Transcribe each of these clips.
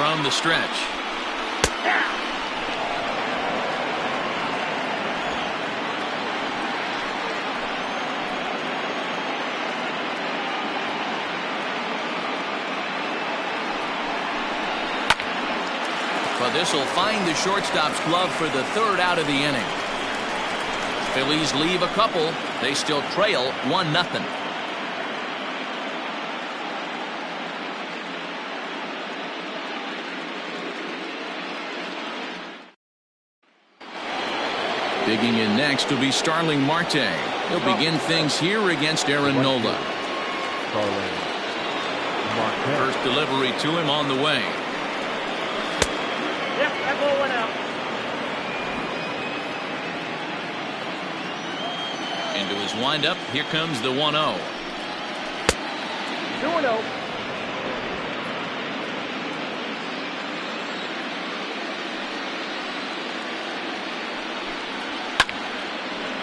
from the stretch. But this will find the shortstop's glove for the third out of the inning. Phillies leave a couple. They still trail 1-0. Digging in next will be Starling Marte. He'll begin things here against Aaron Nola. First delivery to him on the way. Yep, that ball went out. Into his windup. Here comes the 1-0. 2-0.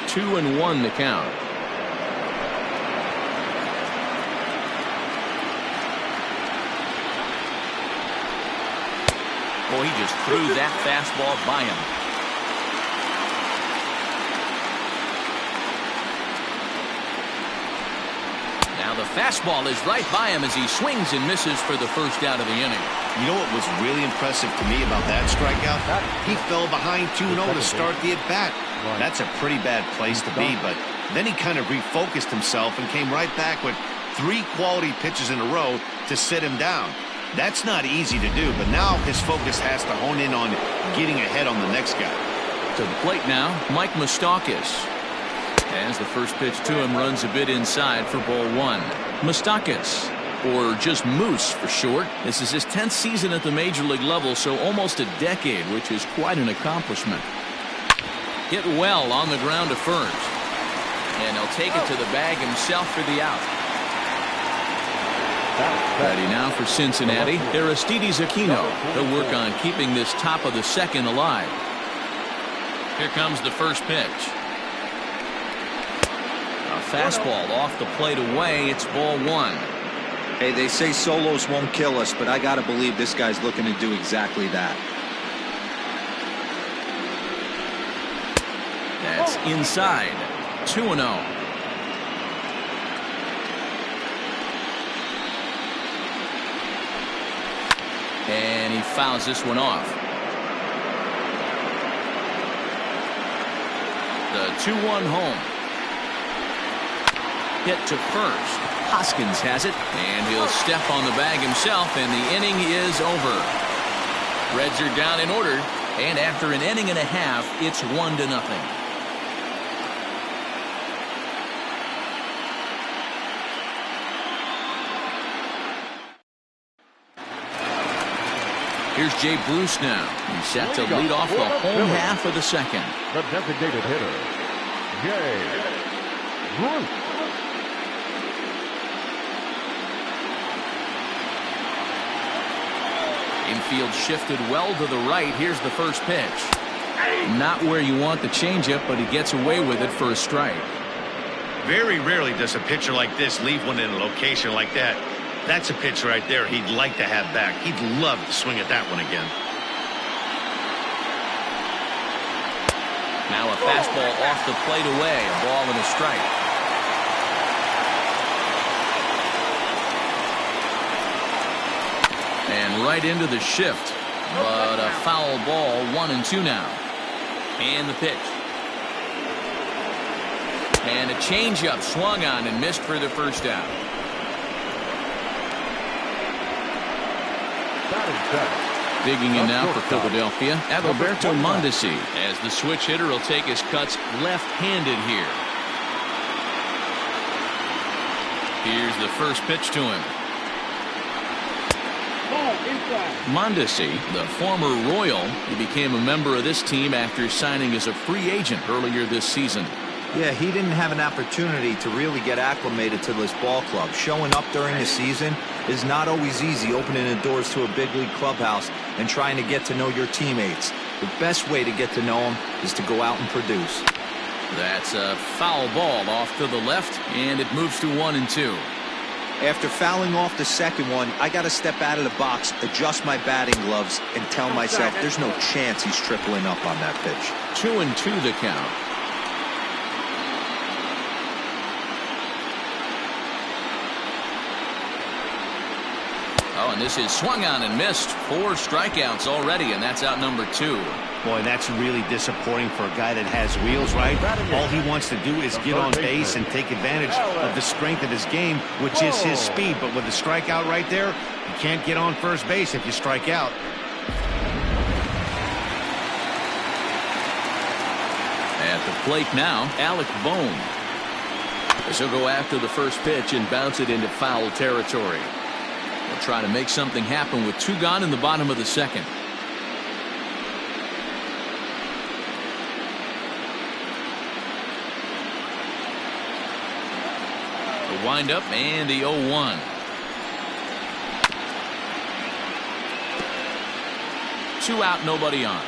Two and 1 to count. Boy, he just threw that fastball by him. Now the fastball is right by him as he swings and misses for the first out of the inning. You know what was really impressive to me about that strikeout? He fell behind 2-0 to start the at-bat. That's a pretty bad place to be, but then he kind of refocused himself and came right back with 3 quality pitches in a row to sit him down. That's not easy to do, but now his focus has to hone in on getting ahead on the next guy. To the plate now, Mike Moustakas. As the first pitch to him runs a bit inside for ball 1. Moustakas, or just Moose for short. This is his 10th season at the major league level, so almost a decade, which is quite an accomplishment. Hit well on the ground to first. And he'll take it to the bag himself for the out. Ready now for Cincinnati, Aristides Aquino. He'll work on keeping this top of the second alive. Here comes the first pitch. A fastball off the plate away. It's ball 1. Hey, they say solos won't kill us, but I gotta believe this guy's looking to do exactly that. That's inside. 2-0. And he fouls this one off. The 2-1 home. Hit to first. Hoskins has it, and he'll step on the bag himself, and the inning is over. Reds are down in order, and after an inning and a half, it's 1-0. Here's Jay Bruce now. He's set to lead off the home half of the second. The designated hitter, Jay Bruce. Infield shifted well to the right. Here's the first pitch. Not where you want the changeup, but he gets away with it for a strike. Very rarely does a pitcher like this leave one in a location like that. That's a pitch right there he'd like to have back. He'd love to swing at that one again. Now a fastball off the plate away. A ball and a strike. And right into the shift. But a foul ball. 1-2 now. And the pitch. And a changeup swung on and missed for the first out. Digging in now for Philadelphia, Adalberto Mondesi, as the switch hitter will take his cuts left-handed here. Here's the first pitch to him. Mondesi, the former Royal, he became a member of this team after signing as a free agent earlier this season. Yeah, he didn't have an opportunity to really get acclimated to this ball club. Showing up during the season is not always easy, opening the doors to a big league clubhouse and trying to get to know your teammates. The best way to get to know them is to go out and produce. That's a foul ball off to the left, and it moves to 1-2. After fouling off the second one, I got to step out of the box, adjust my batting gloves, and tell myself there's no chance he's tripling up on that pitch. 2-2 the count. Oh, and this is swung on and missed. 4 strikeouts already, and that's out number 2. Boy, that's really disappointing for a guy that has wheels, right? All he wants to do is get on base and take advantage of the strength of his game, which is his speed. But with a strikeout right there, you can't get on first base if you strike out. At the plate now, Alec Bohm. This will go after the first pitch and bounce it into foul territory. We'll try to make something happen with 2 gone in the bottom of the second. The windup and the 0-1. Two out, nobody on.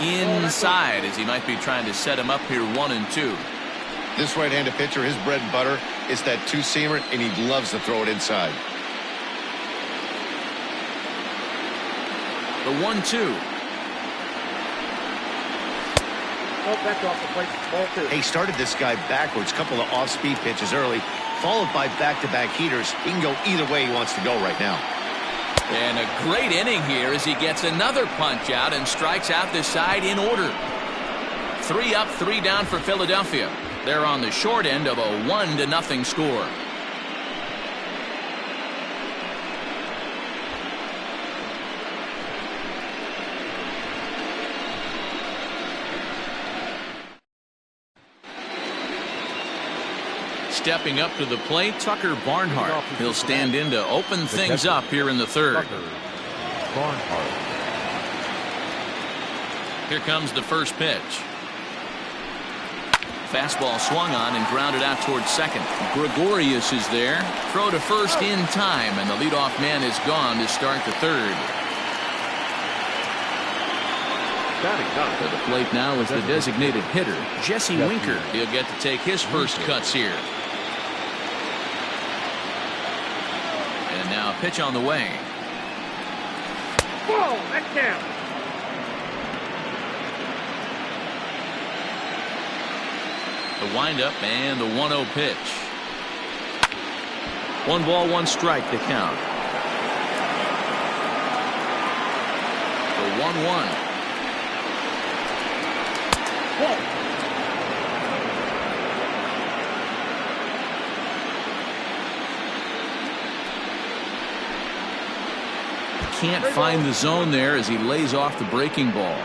Inside, as he might be trying to set him up here 1-2. This right-handed pitcher, his bread and butter is that two-seamer, and he loves to throw it inside. The 1-2. He started this guy backwards, couple of off-speed pitches early, followed by back-to-back heaters. He can go either way he wants to go right now. And a great inning here as he gets another punch out and strikes out this side in order. 3 up, 3 down for Philadelphia. They're on the short end of a 1-0 score. Stepping up to the plate, Tucker Barnhart. He'll stand in to open things up here in the third. Here comes the first pitch. Fastball swung on and grounded out towards second. Gregorius is there. Throw to first in time, and the leadoff man is gone to start the third. To the plate now is the designated hitter, Jesse Winker. He'll get to take his first cuts here. And now a pitch on the way. Whoa, that's down. The windup and the 1-0 pitch. 1 ball, 1 strike to count. The 1-1. Can't find the zone there as he lays off the breaking ball.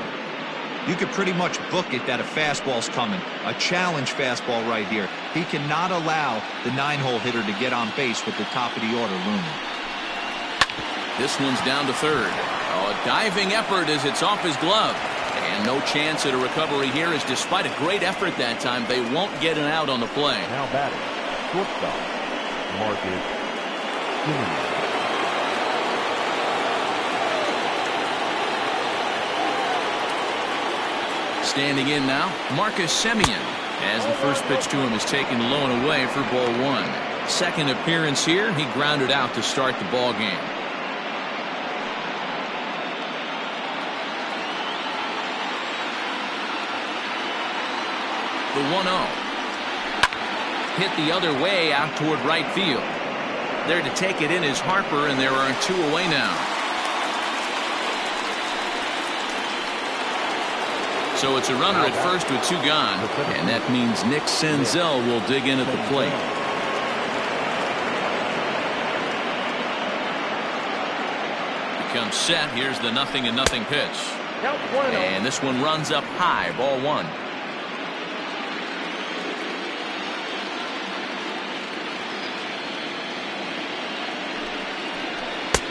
You could pretty much book it that a fastball's coming. A challenge fastball right here. He cannot allow the 9-hole hitter to get on base with the top of the order looming. This one's down to third. Oh, a diving effort as it's off his glove. And no chance at a recovery here, as despite a great effort that time, they won't get an out on the play. Now batting, shortstop, Marcus Simeon. Standing in now, Marcus Simeon, as the first pitch to him is taken low and away for ball 1. Second appearance here, he grounded out to start the ball game. The 1-0. Hit the other way out toward right field. There to take it in is Harper, and there are 2 away now. So it's a runner at first with 2 gone, and that means Nick Senzel will dig in at the plate. Becomes set. Here's the 0-0 pitch. And this one runs up high, ball 1.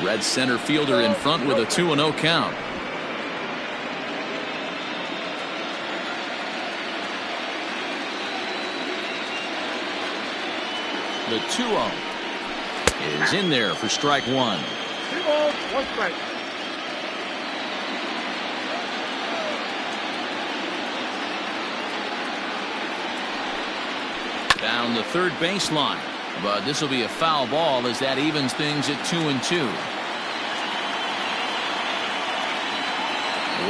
Red center fielder in front with a 2-0 count. The 2-0 is in there for strike 1. 2 balls, 1 strike. Down the third baseline. But this will be a foul ball as that evens things at 2-2.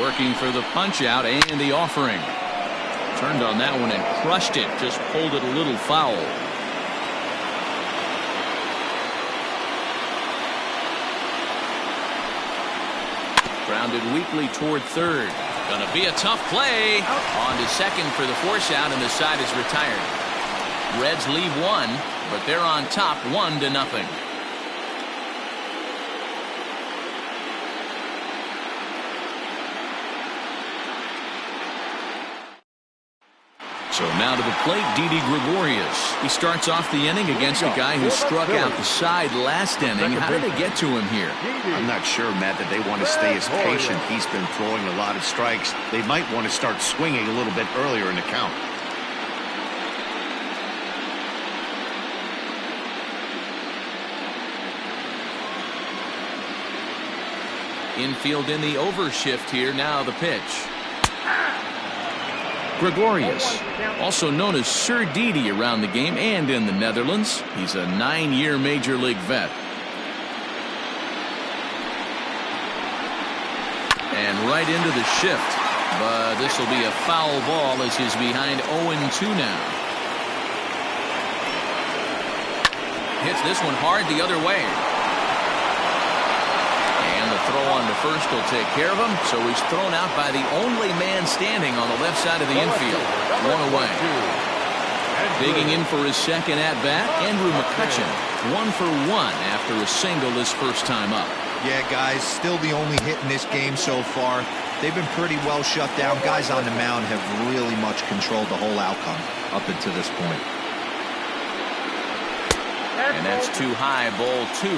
Working for the punch out and the offering. Turned on that one and crushed it. Just pulled it a little foul. Grounded weakly toward third. Gonna be a tough play. On to second for the force out, and the side is retired. Reds leave one, but they're on top 1-0. So now to the plate, Didi Gregorius. He starts off the inning against a guy who struck out the side last inning. How did they get to him here? I'm not sure, Matt, that they want to stay as patient. He's been throwing a lot of strikes. They might want to start swinging a little bit earlier in the count. Infield in the overshift here. Now the pitch. Gregorius, also known as Sir Didi around the game and in the Netherlands. He's a 9-year Major League vet. And right into the shift. But this will be a foul ball as he's behind 0-2 now. Hits this one hard the other way. Throw on to first will take care of him, so he's thrown out by the only man standing on the left side of the infield. One away. Digging in for his second at-bat, Andrew McCutchen. 1 for 1 after a single his first time up. Yeah, guys, still the only hit in this game so far. They've been pretty well shut down. Guys on the mound have really much controlled the whole outcome up until this point. And that's too high, ball 2.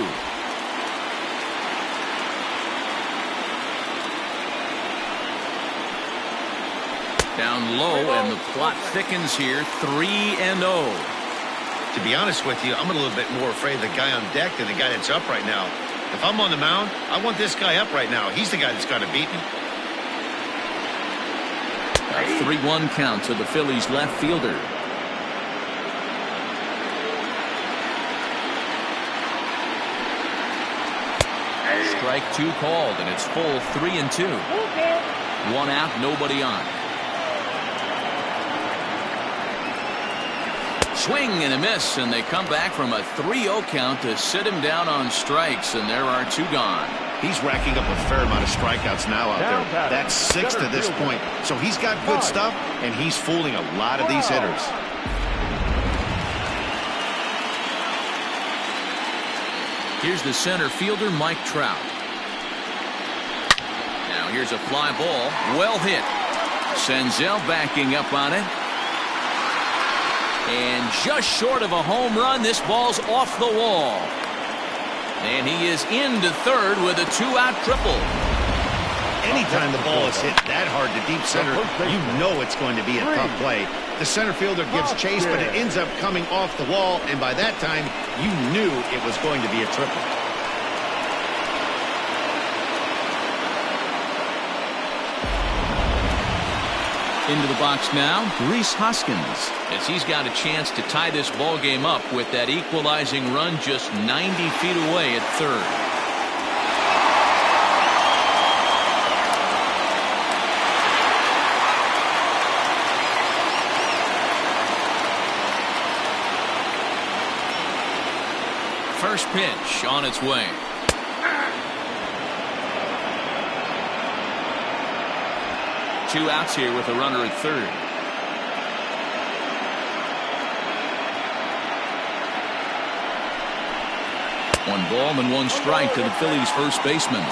Down low, and the plot thickens here. 3-0. To be honest with you, I'm a little bit more afraid of the guy on deck than the guy that's up right now. If I'm on the mound, I want this guy up right now. He's the guy that's got to beat me. A 3-1 count to the Phillies left fielder. Strike 2 called, and it's full 3-2. 1 out, nobody on. Swing and a miss, and they come back from a 3-0 count to sit him down on strikes, and there are 2 gone. He's racking up a fair amount of strikeouts now out there. That's 6 to this point. So he's got good stuff, and he's fooling a lot of these hitters. Here's the center fielder, Mike Trout. Now here's a fly ball. Well hit. Senzel backing up on it. And just short of a home run, this ball's off the wall. And he is into third with a 2-out triple. Anytime the ball is hit that hard to deep center, you know it's going to be a tough play. The center fielder gives chase, but it ends up coming off the wall, and by that time, you knew it was going to be a triple. Into the box now, Rhys Hoskins, as he's got a chance to tie this ball game up with that equalizing run just 90 feet away at third. First pitch on its way. Two outs here with a runner at third. One ball and one strike to the Phillies first baseman.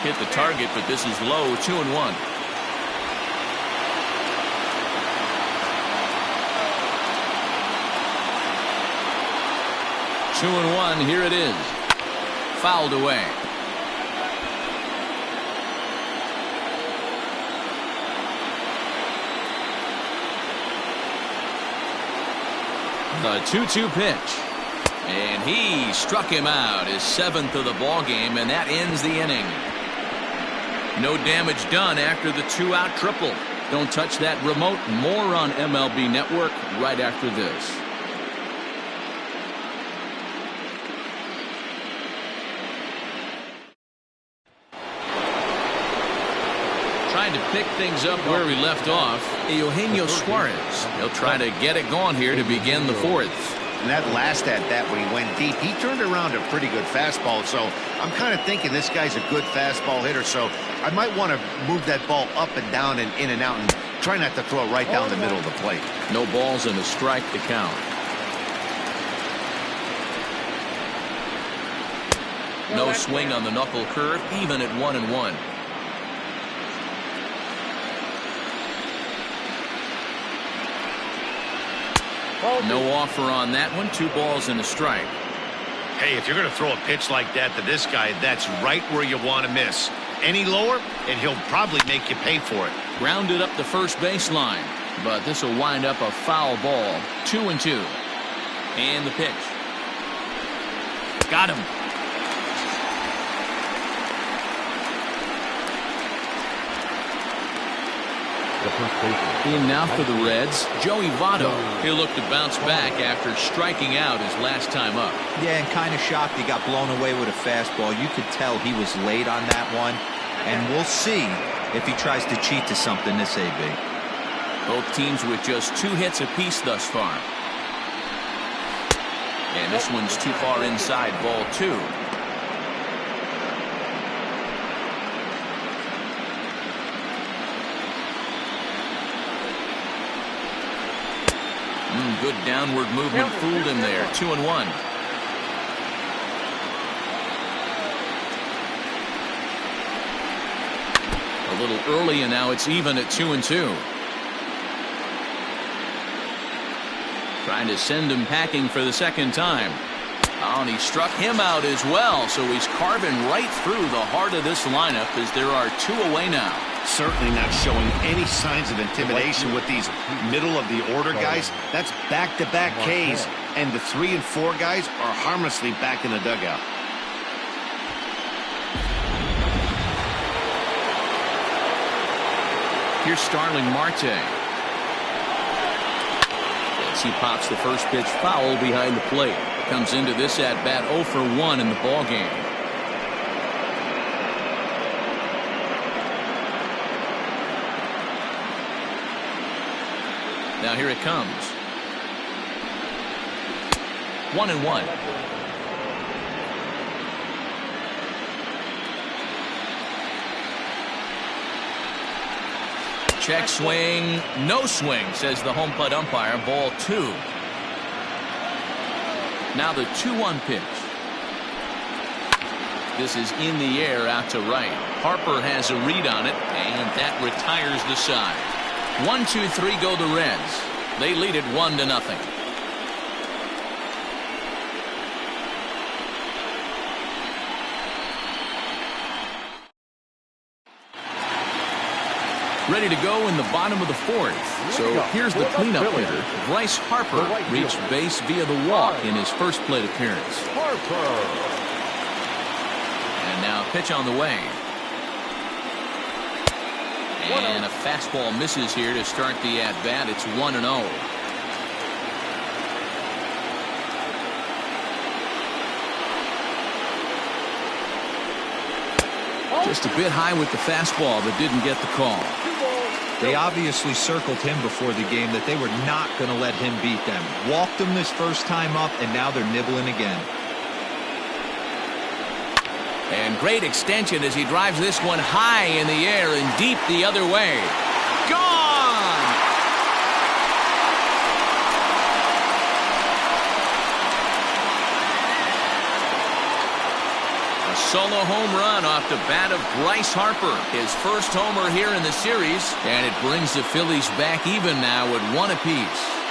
Hit the target, but this is low. 2-1. Two and one, here it is. Fouled away. The 2-2 pitch. And he struck him out, his 7th of the ball game, and that ends the inning. No damage done after the 2-out triple. Don't touch that remote. More on MLB Network right after this. Trying to pick things up where we left off, Eugenio Suarez. He'll try to get it going here to begin the 4th. And that last at-bat when he went deep, he turned around a pretty good fastball. So I'm kind of thinking this guy's a good fastball hitter. So I might want to move that ball up and down and in and out and try not to throw it right down the middle of the plate. No balls and a strike to count. No swing on the knuckle curve, even at 1-1. No offer on that one. 2 balls and a strike. Hey, if you're going to throw a pitch like that to this guy, that's right where you want to miss. Any lower, and he'll probably make you pay for it. Grounded up the first baseline, but this will wind up a foul ball. 2-2. And the pitch. Got him. In now for the Reds, Joey Votto. He'll look to bounce back after striking out his last time up. Yeah, and kind of shocked he got blown away with a fastball. You could tell he was late on that one. And we'll see if he tries to cheat to something this AB. Both teams with just 2 hits apiece thus far. And this one's too far inside, ball 2. Good downward movement fooled him there. 2-1. A little early, and now it's even at 2-2. Trying to send him packing for the second time. Oh, and he struck him out as well, so he's carving right through the heart of this lineup as there are 2 away now. Certainly not showing any signs of intimidation with these middle-of-the-order guys. That's back-to-back Ks, and the 3 and 4 guys are harmlessly back in the dugout. Here's Starling Marte. As he pops the first pitch foul behind the plate. Comes into this at-bat 0 for 1 in the ballgame. Now here it comes. 1-1. Check swing, no swing, says the home plate umpire. Ball 2. Now the 2-1 pitch. This is in the air out to right. Harper has a read on it, and that retires the side. 1-2-3 go the Reds. They lead it 1-0. Ready to go in the bottom of the 4th. So here's the cleanup hitter. Bryce Harper reached base via the walk in his first plate appearance. And now pitch on the way. And a fastball misses here to start the at-bat. It's 1-0. Just a bit high with the fastball, but didn't get the call. They obviously circled him before the game that they were not going to let him beat them. Walked him this first time up, and now they're nibbling again. And great extension as he drives this one high in the air and deep the other way. Gone! A solo home run off the bat of Bryce Harper. His first homer here in the series. And it brings the Phillies back even now at 1 apiece.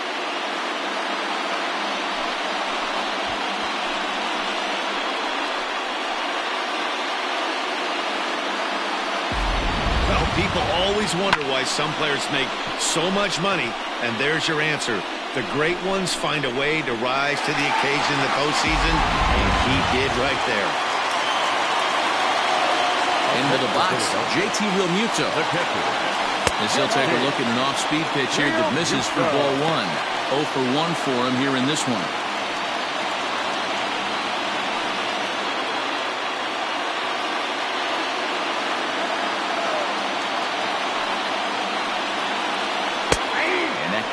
People always wonder why some players make so much money, and there's your answer. The great ones find a way to rise to the occasion in the postseason, and he did right there. Into the box, JT Realmuto. As he'll take a look at an off-speed pitch here that misses for ball one. 0 for 1 for him here in this one.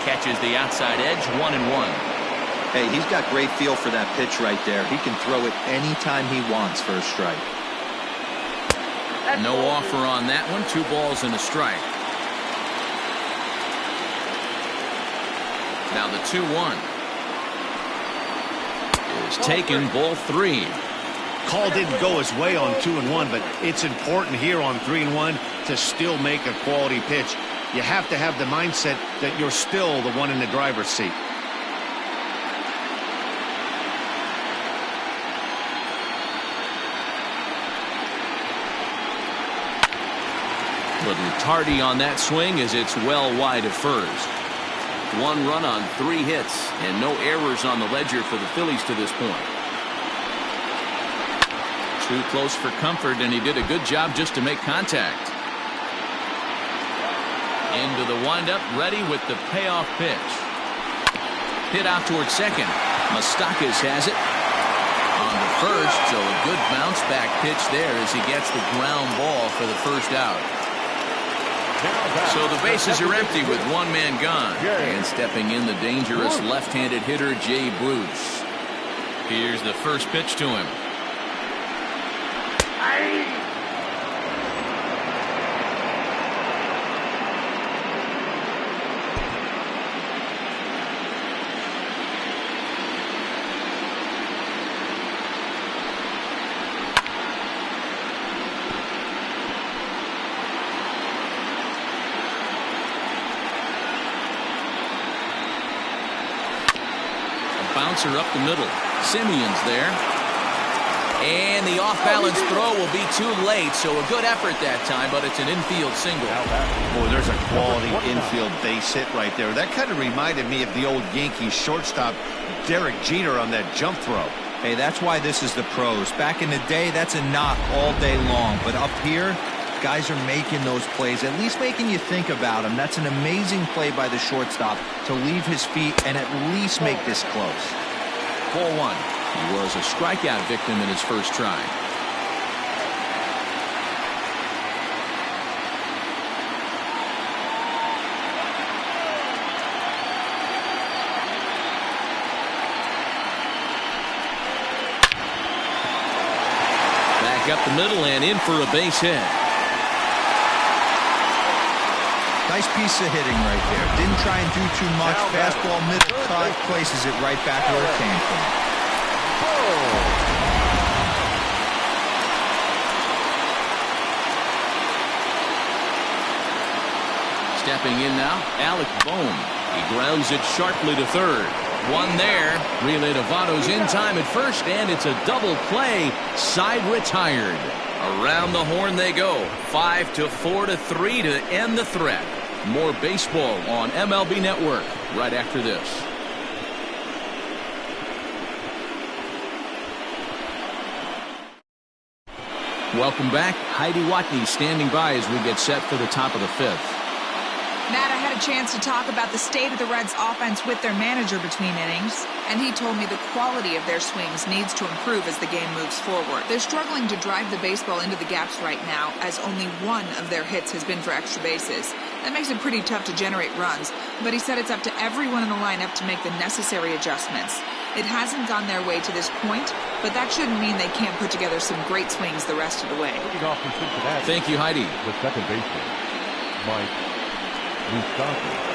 Catches the outside edge, 1-1. Hey, he's got great feel for that pitch right there. He can throw it anytime he wants for a strike. No offer on that one. 2 balls and a strike. Now the 2-1 is taken, ball 3. Call didn't go his way on 2-1, but it's important here on 3-1 to still make a quality pitch. You have to have the mindset that you're still the one in the driver's seat. Little tardy on that swing as it's well wide of first. 1 run on 3 hits and no errors on the ledger for the Phillies to this point. Too close for comfort, and he did a good job just to make contact. Into the windup, ready with the payoff pitch. Hit out towards second. Moustakas has it on the first, so a good bounce back pitch there as he gets the ground ball for the first out. So the bases are empty with 1 man gone. And stepping in the dangerous left-handed hitter Jay Bruce. Here's the first pitch to him. Bouncer up the middle. Simeon's there. And the off-balance throw will be too late, so a good effort that time, but it's an infield single. Boy, there's a quality infield base hit right there. That kind of reminded me of the old Yankees shortstop Derek Jeter on that jump throw. Hey, that's why this is the pros. Back in the day, that's a knock all day long. But up here, guys are making those plays, at least making you think about them. That's an amazing play by the shortstop to leave his feet and at least make this close. Ball 1. He was a strikeout victim in his first try. Back up the middle and in for a base hit. Nice piece of hitting right there. Didn't try and do too much. Fastball, middle cut, places it right back where it came from. Stepping in now, Alec Bohm. He grounds it sharply to third. 1 there. Relay to Votto's in time at first, and it's a double play. Side retired. Around the horn they go. 5-4-3 to end the threat. More baseball on MLB Network right after this. Welcome back. Heidi Watney standing by as we get set for the top of the 5th. Matt, I had a chance to talk about the state of the Reds' offense with their manager between innings, and he told me the quality of their swings needs to improve as the game moves forward. They're struggling to drive the baseball into the gaps right now, as only 1 of their hits has been for extra bases. That makes it pretty tough to generate runs, but he said it's up to everyone in the lineup to make the necessary adjustments. It hasn't gone their way to this point, but that shouldn't mean they can't put together some great swings the rest of the way. Thank you, Heidi. The second baseman, Mike Moustakas.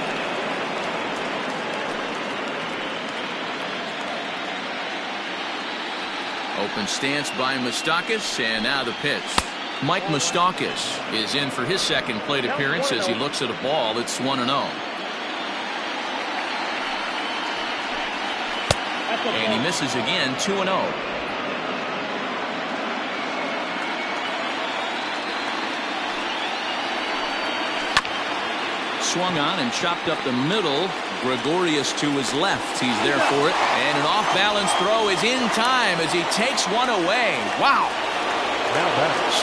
Open stance by Moustakas, and now the pitch. Mike Moustakas is in for his second plate appearance as he looks at a ball. It's 1-0. And he misses again, 2-0. swung on and chopped up the middle. Gregorius to his left. He's there for it. And an off-balance throw is in time as he takes one away. Wow.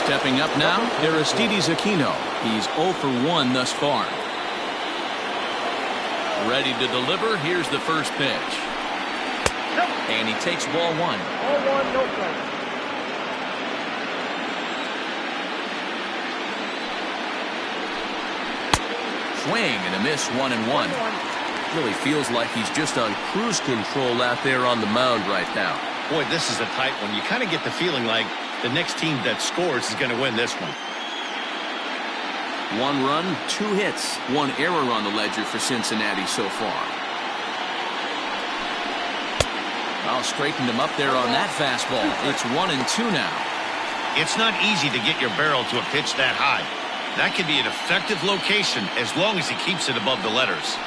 Stepping up now, Aristides Aquino. He's 0 for 1 thus far. Ready to deliver. Here's the first pitch. And he takes ball 1. Ball 1, no strike. Swing and a miss, 1-1. Really feels like he's just on cruise control out there on the mound right now. Boy, this is a tight one. You kind of get the feeling like the next team that scores is going to win this one. 1 run, 2 hits, 1 error on the ledger for Cincinnati so far. I'll straighten him up there on that fastball. It's 1-2 now. It's not easy to get your barrel to a pitch that high. That can be an effective location as long as he keeps it above the letters.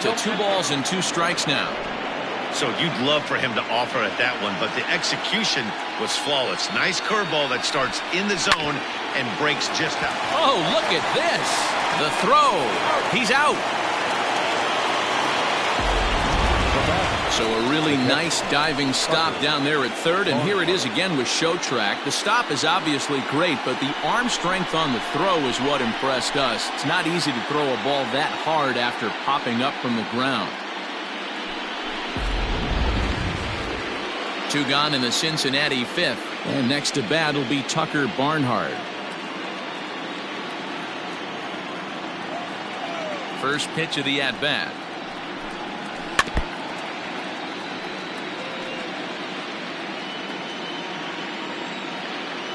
To 2 balls and 2 strikes now. So you'd love for him to offer at that one, but the execution was flawless. Nice curveball that starts in the zone and breaks just out. Oh, look at this. The throw. He's out. So a really nice diving stop down there at third, and here it is again with show track. The stop is obviously great, but the arm strength on the throw is what impressed us. It's not easy to throw a ball that hard after popping up from the ground. 2 gone in the Cincinnati 5th, and next to bat will be Tucker Barnhart. First pitch of the at-bat.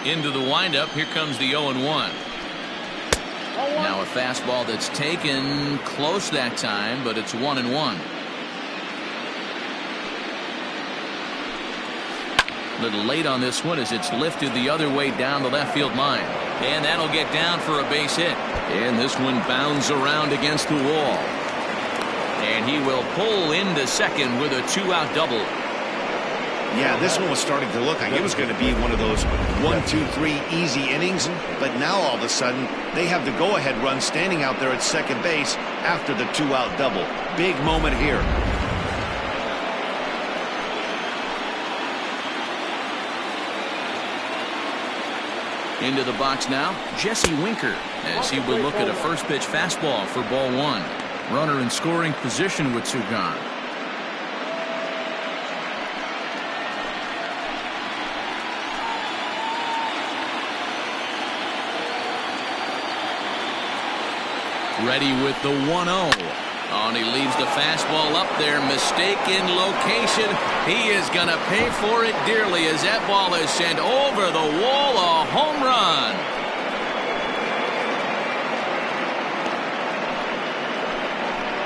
Into the windup. Here comes the 0-1. Now a fastball that's taken close that time, but it's 1-1. A little late on this one as it's lifted the other way down the left field line. And that'll get down for a base hit. And this one bounds around against the wall. And he will pull into second with a 2-out double. Yeah, this one was starting to look like it was going to be one of those 1, 2, 3 easy innings. But now all of a sudden, they have the go-ahead run standing out there at second base after the 2-out double. Big moment here. Into the box now, Jesse Winker, as he will look at a first pitch fastball for ball 1. Runner in scoring position with 2 gone. Ready with the 1-0. Oh, and he leaves the fastball up there. Mistaken location. He is going to pay for it dearly as that ball is sent over the wall. A home run.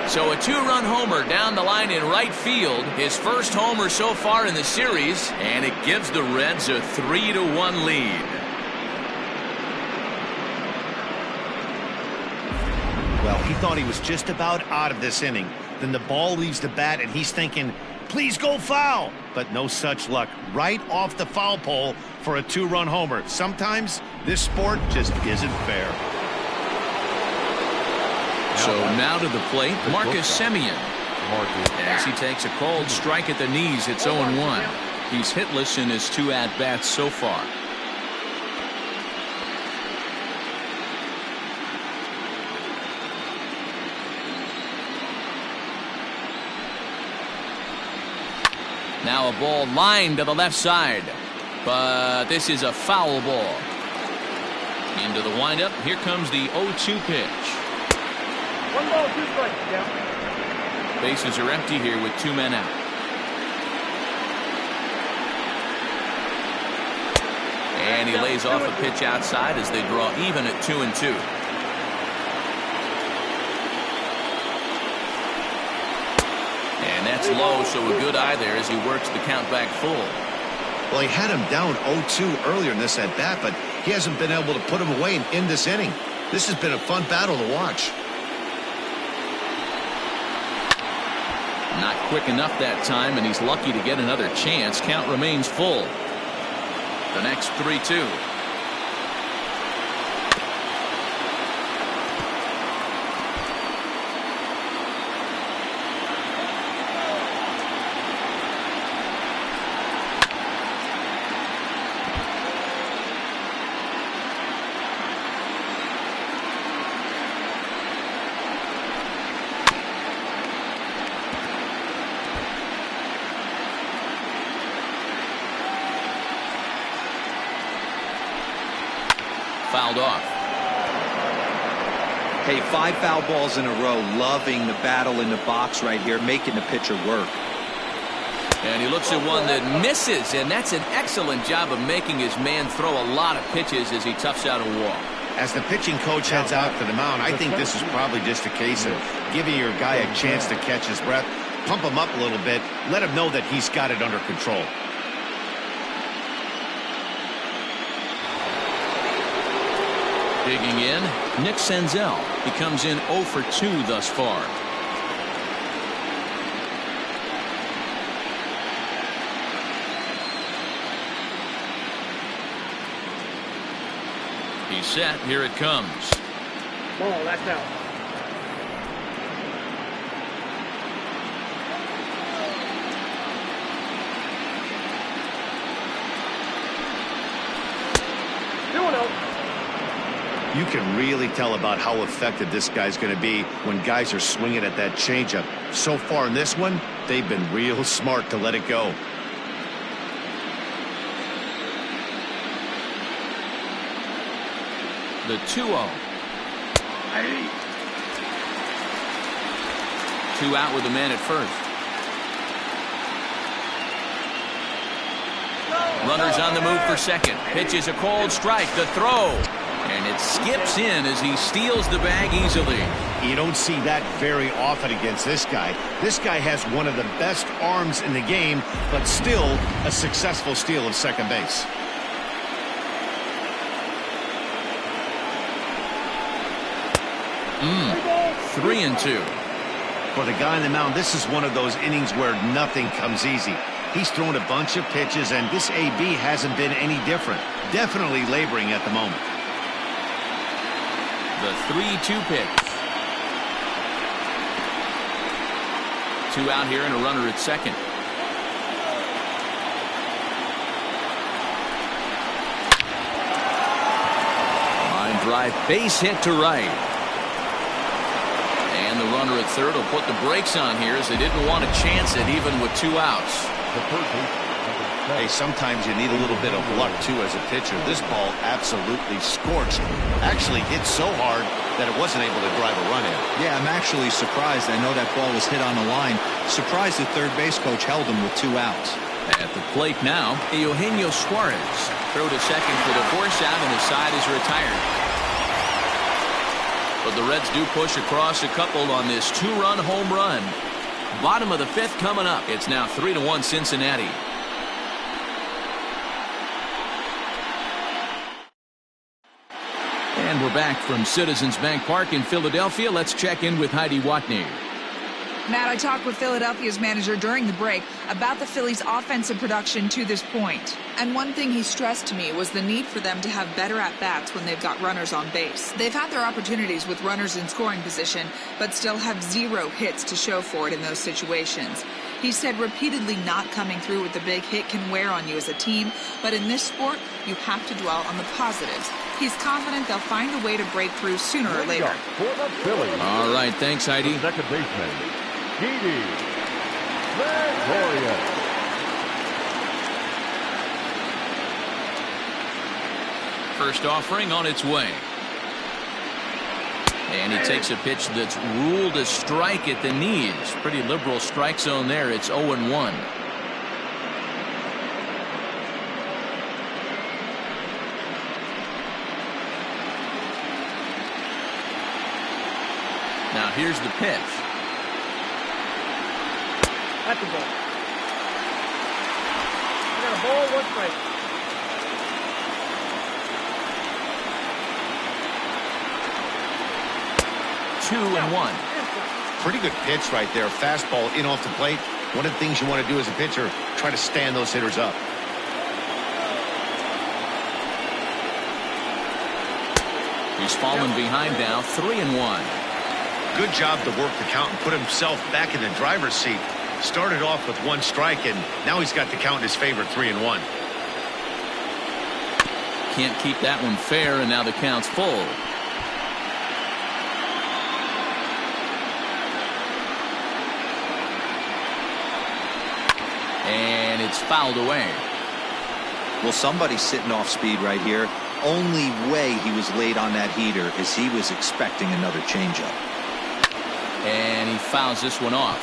So a 2-run homer down the line in right field. His first homer so far in the series. And it gives the Reds a 3-1 lead. Well, he thought he was just about out of this inning. Then the ball leaves the bat, and he's thinking, please go foul. But no such luck. Right off the foul pole for a 2-run homer. Sometimes this sport just isn't fair. So now to the plate, Marcus Semien. As he takes a cold strike at the knees, it's 0-1. He's hitless in his 2 at-bats so far. Now a ball lined to the left side. But this is a foul ball. Into the windup. Here comes the 0-2 pitch. 1 ball, 2 strikes. Yeah. Bases are empty here with 2 men out. And he lays off a pitch outside as they draw even at 2-2. And that's low, so a good eye there as he works the count back full. Well, he had him down 0-2 earlier in this at-bat, but he hasn't been able to put him away and end this inning. This has been a fun battle to watch. Not quick enough that time, and he's lucky to get another chance. Count remains full. The next 3-2. fouled off. Hey, 5 foul balls in a row. Loving the battle in the box right here, making the pitcher work. And he looks at one that misses, and that's an excellent job of making his man throw a lot of pitches as he toughs out a walk. As the pitching coach heads out to the mound, I think this is probably just a case of giving your guy a chance to catch his breath, pump him up a little bit, let him know that he's got it under control. Digging in, Nick Senzel. He comes in 0 for 2 thus far. He's set. Here it comes. Ball, that's out. You can really tell about how effective this guy's going to be when guys are swinging at that changeup. So far in this one, they've been real smart to let it go. The 2-0. 2 out with a man at first. Runners on the move for second. Pitch is a cold strike. The throw. And it skips in as he steals the bag easily. You don't see that very often against this guy. This guy has one of the best arms in the game, but still a successful steal of second base. Three and 2. For the guy on the mound, this is one of those innings where nothing comes easy. He's thrown a bunch of pitches, and this AB hasn't been any different. Definitely laboring at the moment. The 3-2 pitch. 2 out here and a runner at second. Line drive, base hit to right. And the runner at third will put the brakes on here as they didn't want to chance it even with 2 outs. Hey, sometimes you need a little bit of luck too as a pitcher. This ball absolutely scorched. Actually hit so hard that it wasn't able to drive a run in. Yeah, I'm actually surprised. I know that ball was hit on the line. Surprised the third base coach held him with 2 outs. At the plate now, Eugenio Suarez. Throw to second for the force out, and the side is retired. But the Reds do push across a couple on this 2-run home run. Bottom of the 5th coming up. It's now 3-1 Cincinnati. And we're back from Citizens Bank Park in Philadelphia. Let's check in with Heidi Watney. Matt, I talked with Philadelphia's manager during the break about the Phillies' offensive production to this point. And one thing he stressed to me was the need for them to have better at-bats when they've got runners on base. They've had their opportunities with runners in scoring position, but still have 0 hits to show for it in those situations. He said repeatedly not coming through with the big hit can wear on you as a team, but in this sport, you have to dwell on the positives. He's confident they'll find a way to break through sooner or later. For the Phillies. All right, thanks, Heidi. Second baseman, Didi Gregorius. First offering on its way. And he takes a pitch that's ruled a strike at the knees. Pretty liberal strike zone there. It's 0-1. Now here's the pitch. That's the ball. You got a ball, 1 strike. Two and 1. Pretty good pitch right there. Fastball in off the plate. One of the things you want to do as a pitcher, try to stand those hitters up. He's fallen behind now, 3-1. Good job to work the count and put himself back in the driver's seat. Started off with 1 strike, and now he's got the count in his favor, 3-1. Can't keep that one fair, and now the count's full. And it's fouled away. Well, somebody's sitting off speed right here. only way he was late on that heater is he was expecting another changeup. And he fouls this one off.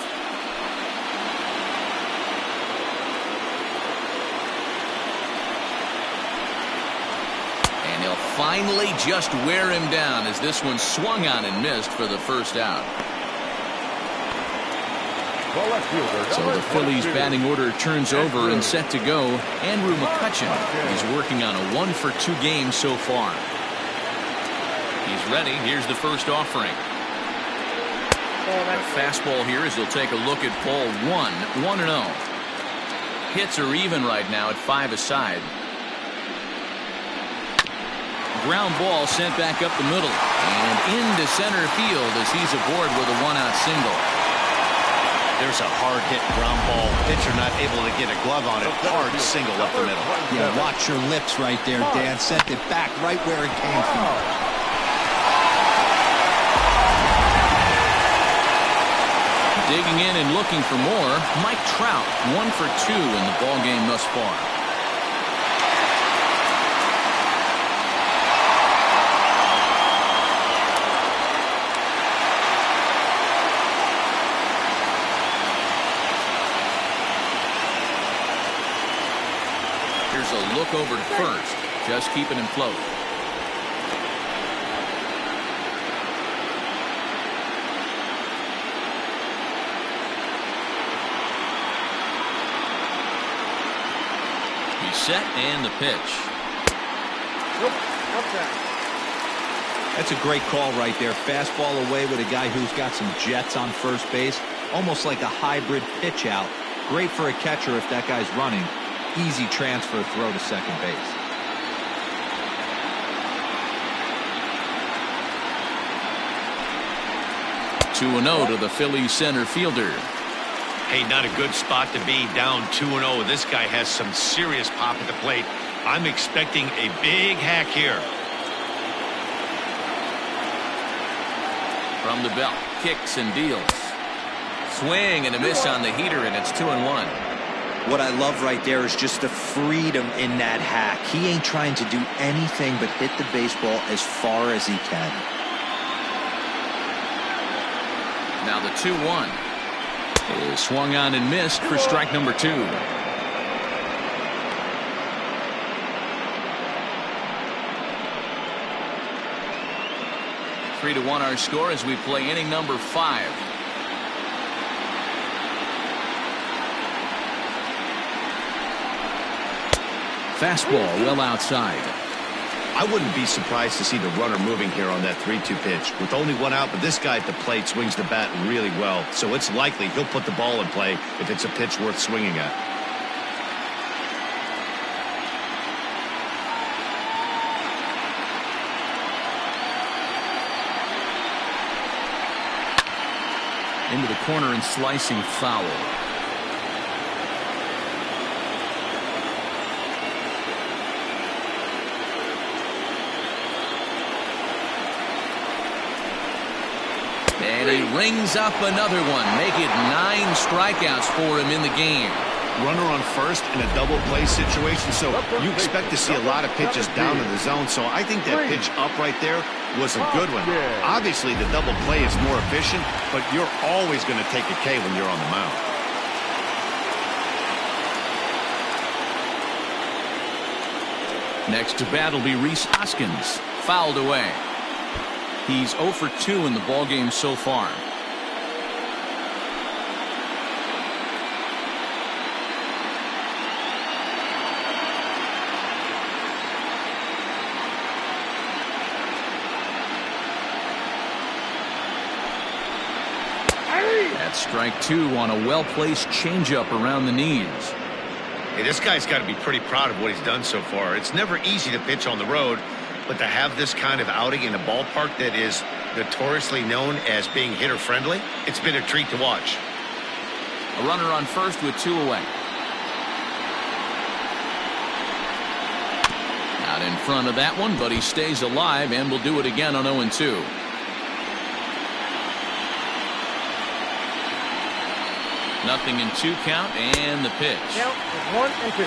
And he'll finally just wear him down as this one swung on and missed for the first out. So the Phillies batting order turns over and set to go. Andrew McCutchen is working on a 1-for-2 game so far. He's ready. Here's the first offering. The fastball here as he'll take a look at ball 1, 1-0. Hits are even right now at 5 aside. Ground ball sent back up the middle and into center field as he's aboard with a 1-out single. There's a hard-hit ground ball. Pitcher not able to get a glove on it. Hard single up the middle. Yeah, watch your lips right there, Dan. Sent it back right where it came from. Digging in and looking for more, Mike Trout, 1-for-2 in the ballgame thus far. Here's a look over to first, just keeping him float. He's set and the pitch. That's a great call right there. Fastball away with a guy who's got some jets on first base. Almost like a hybrid pitch out. Great for a catcher if that guy's running. Easy transfer throw to second base. Two 2-0 to the Phillies center fielder. Hey, not a good spot to be, down 2-0. This guy has some serious pop at the plate. I'm expecting a big hack here. From the belt, kicks and deals. Swing and a miss on the heater, and it's 2-1. What I love right there is just the freedom in that hack. He ain't trying to do anything but hit the baseball as far as he can. Now the 2-1 is swung on and missed for strike number 2. Three to 1 our score as we play inning number 5. Fastball well outside. I wouldn't be surprised to see the runner moving here on that 3-2 pitch. With only one out, but this guy at the plate swings the bat really well, so it's likely he'll put the ball in play if it's a pitch worth swinging at. Into the corner and slicing foul. And he rings up another one. Make it 9 strikeouts for him in the game. Runner on first in a double play situation, so you expect to see a lot of pitches down in the zone. So I think that pitch up right there was a good one. Obviously, the double play is more efficient, but you're always going to take a K when you're on the mound. Next to bat will be Rhys Hoskins. Fouled away. He's 0 for 2 in the ballgame so far. That's strike 2 on a well-placed changeup around the knees. Hey, this guy's got to be pretty proud of what he's done so far. It's never easy to pitch on the road, but to have this kind of outing in a ballpark that is notoriously known as being hitter-friendly, it's been a treat to watch. A runner on first with 2 away. Not in front of that one, but he stays alive and will do it again on 0-2. Nothing in 2 count, and the pitch. Count is 1-2.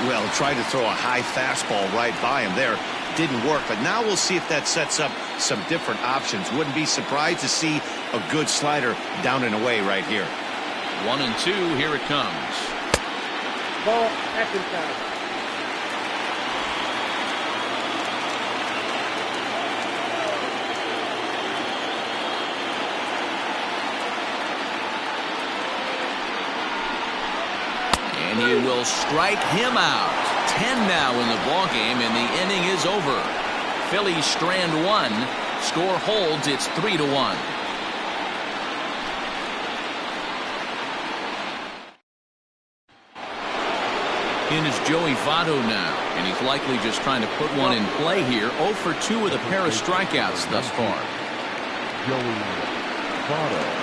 Well, tried to throw a high fastball right by him there. Didn't work, but now we'll see if that sets up some different options. Wouldn't be surprised to see a good slider down and away right here. 1-2, here it comes. Ball, that's inside. And he will strike him out. 10 now in the ballgame, and the inning is over. Phillies strand one. Score holds. It's 3-1. In is Joey Votto now, and he's likely just trying to put one in play here. 0 for 2 with a pair of strikeouts thus far. Joey Votto.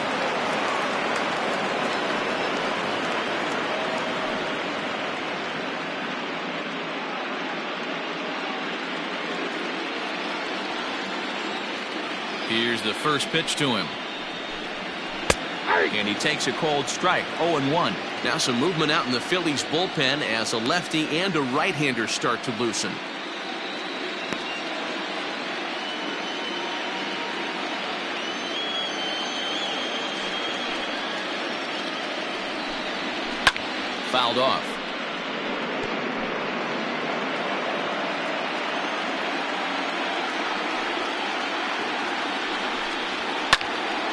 Here's the first pitch to him. And he takes a cold strike. 0-1. Now some movement out in the Phillies bullpen as a lefty and a right-hander start to loosen. Fouled off.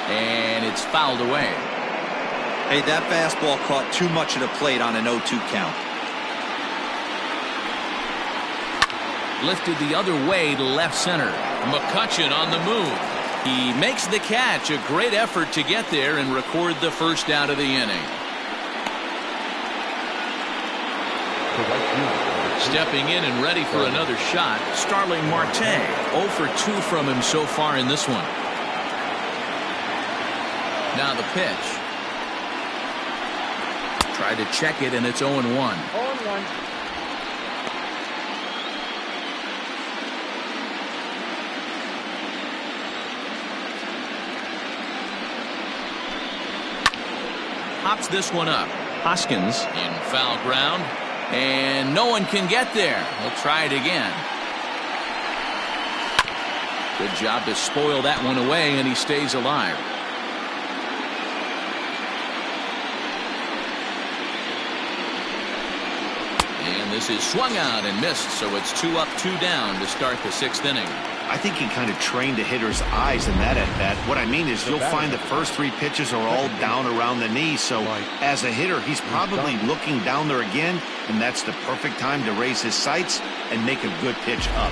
And it's fouled away. Hey, that fastball caught too much of the plate on an 0-2 count. Lifted the other way to left center. McCutchen on the move. He makes the catch. A great effort to get there and record the first out of the inning. Stepping in and ready for another shot, Starling Marte. 0 for 2 from him so far in this one. Now the pitch. Tried to check it, and it's 0-1. 0-1. Hops this one up. Hoskins in foul ground, and no one can get there. He'll try it again. Good job to spoil that one away, and he stays alive. And this is swung out and missed, so it's 2 up, 2 down to start the 6th inning. I think he kind of trained the hitter's eyes in that at-bat. What I mean is you'll find the first 3 pitches are all down around the knee, so as a hitter, he's probably looking down there again, and that's the perfect time to raise his sights and make a good pitch up.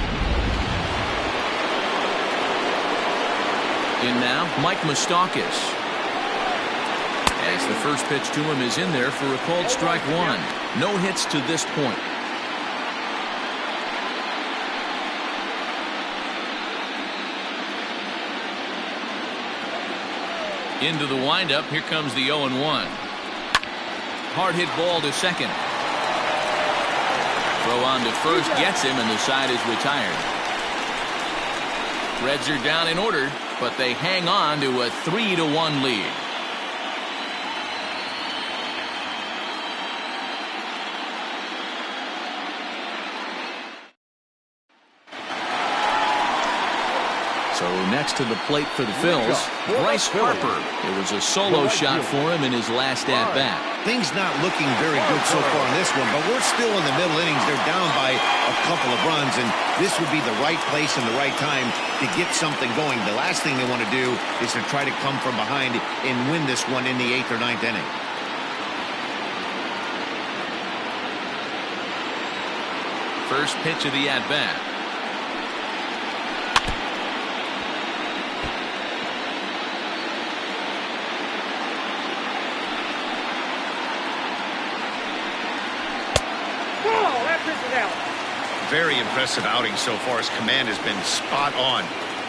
In now, Mike Moustakas. As the first pitch to him is in there for a called strike 1. No hits to this point. Into the windup. Here comes the 0-1. Hard hit ball to second. Throw on to first gets him, and the side is retired. Reds are down in order, but they hang on to a 3-1 lead. So next to the plate for the Phils, Bryce Harper. It was a solo shot for him in his last at-bat. Things not looking very good so far in this one, but we're still in the middle innings. They're down by a couple of runs, and this would be the right place and the right time to get something going. The last thing they want to do is to try to come from behind and win this one in the 8th or 9th inning. First pitch of the at-bat. Very impressive outing so far. His command has been spot on.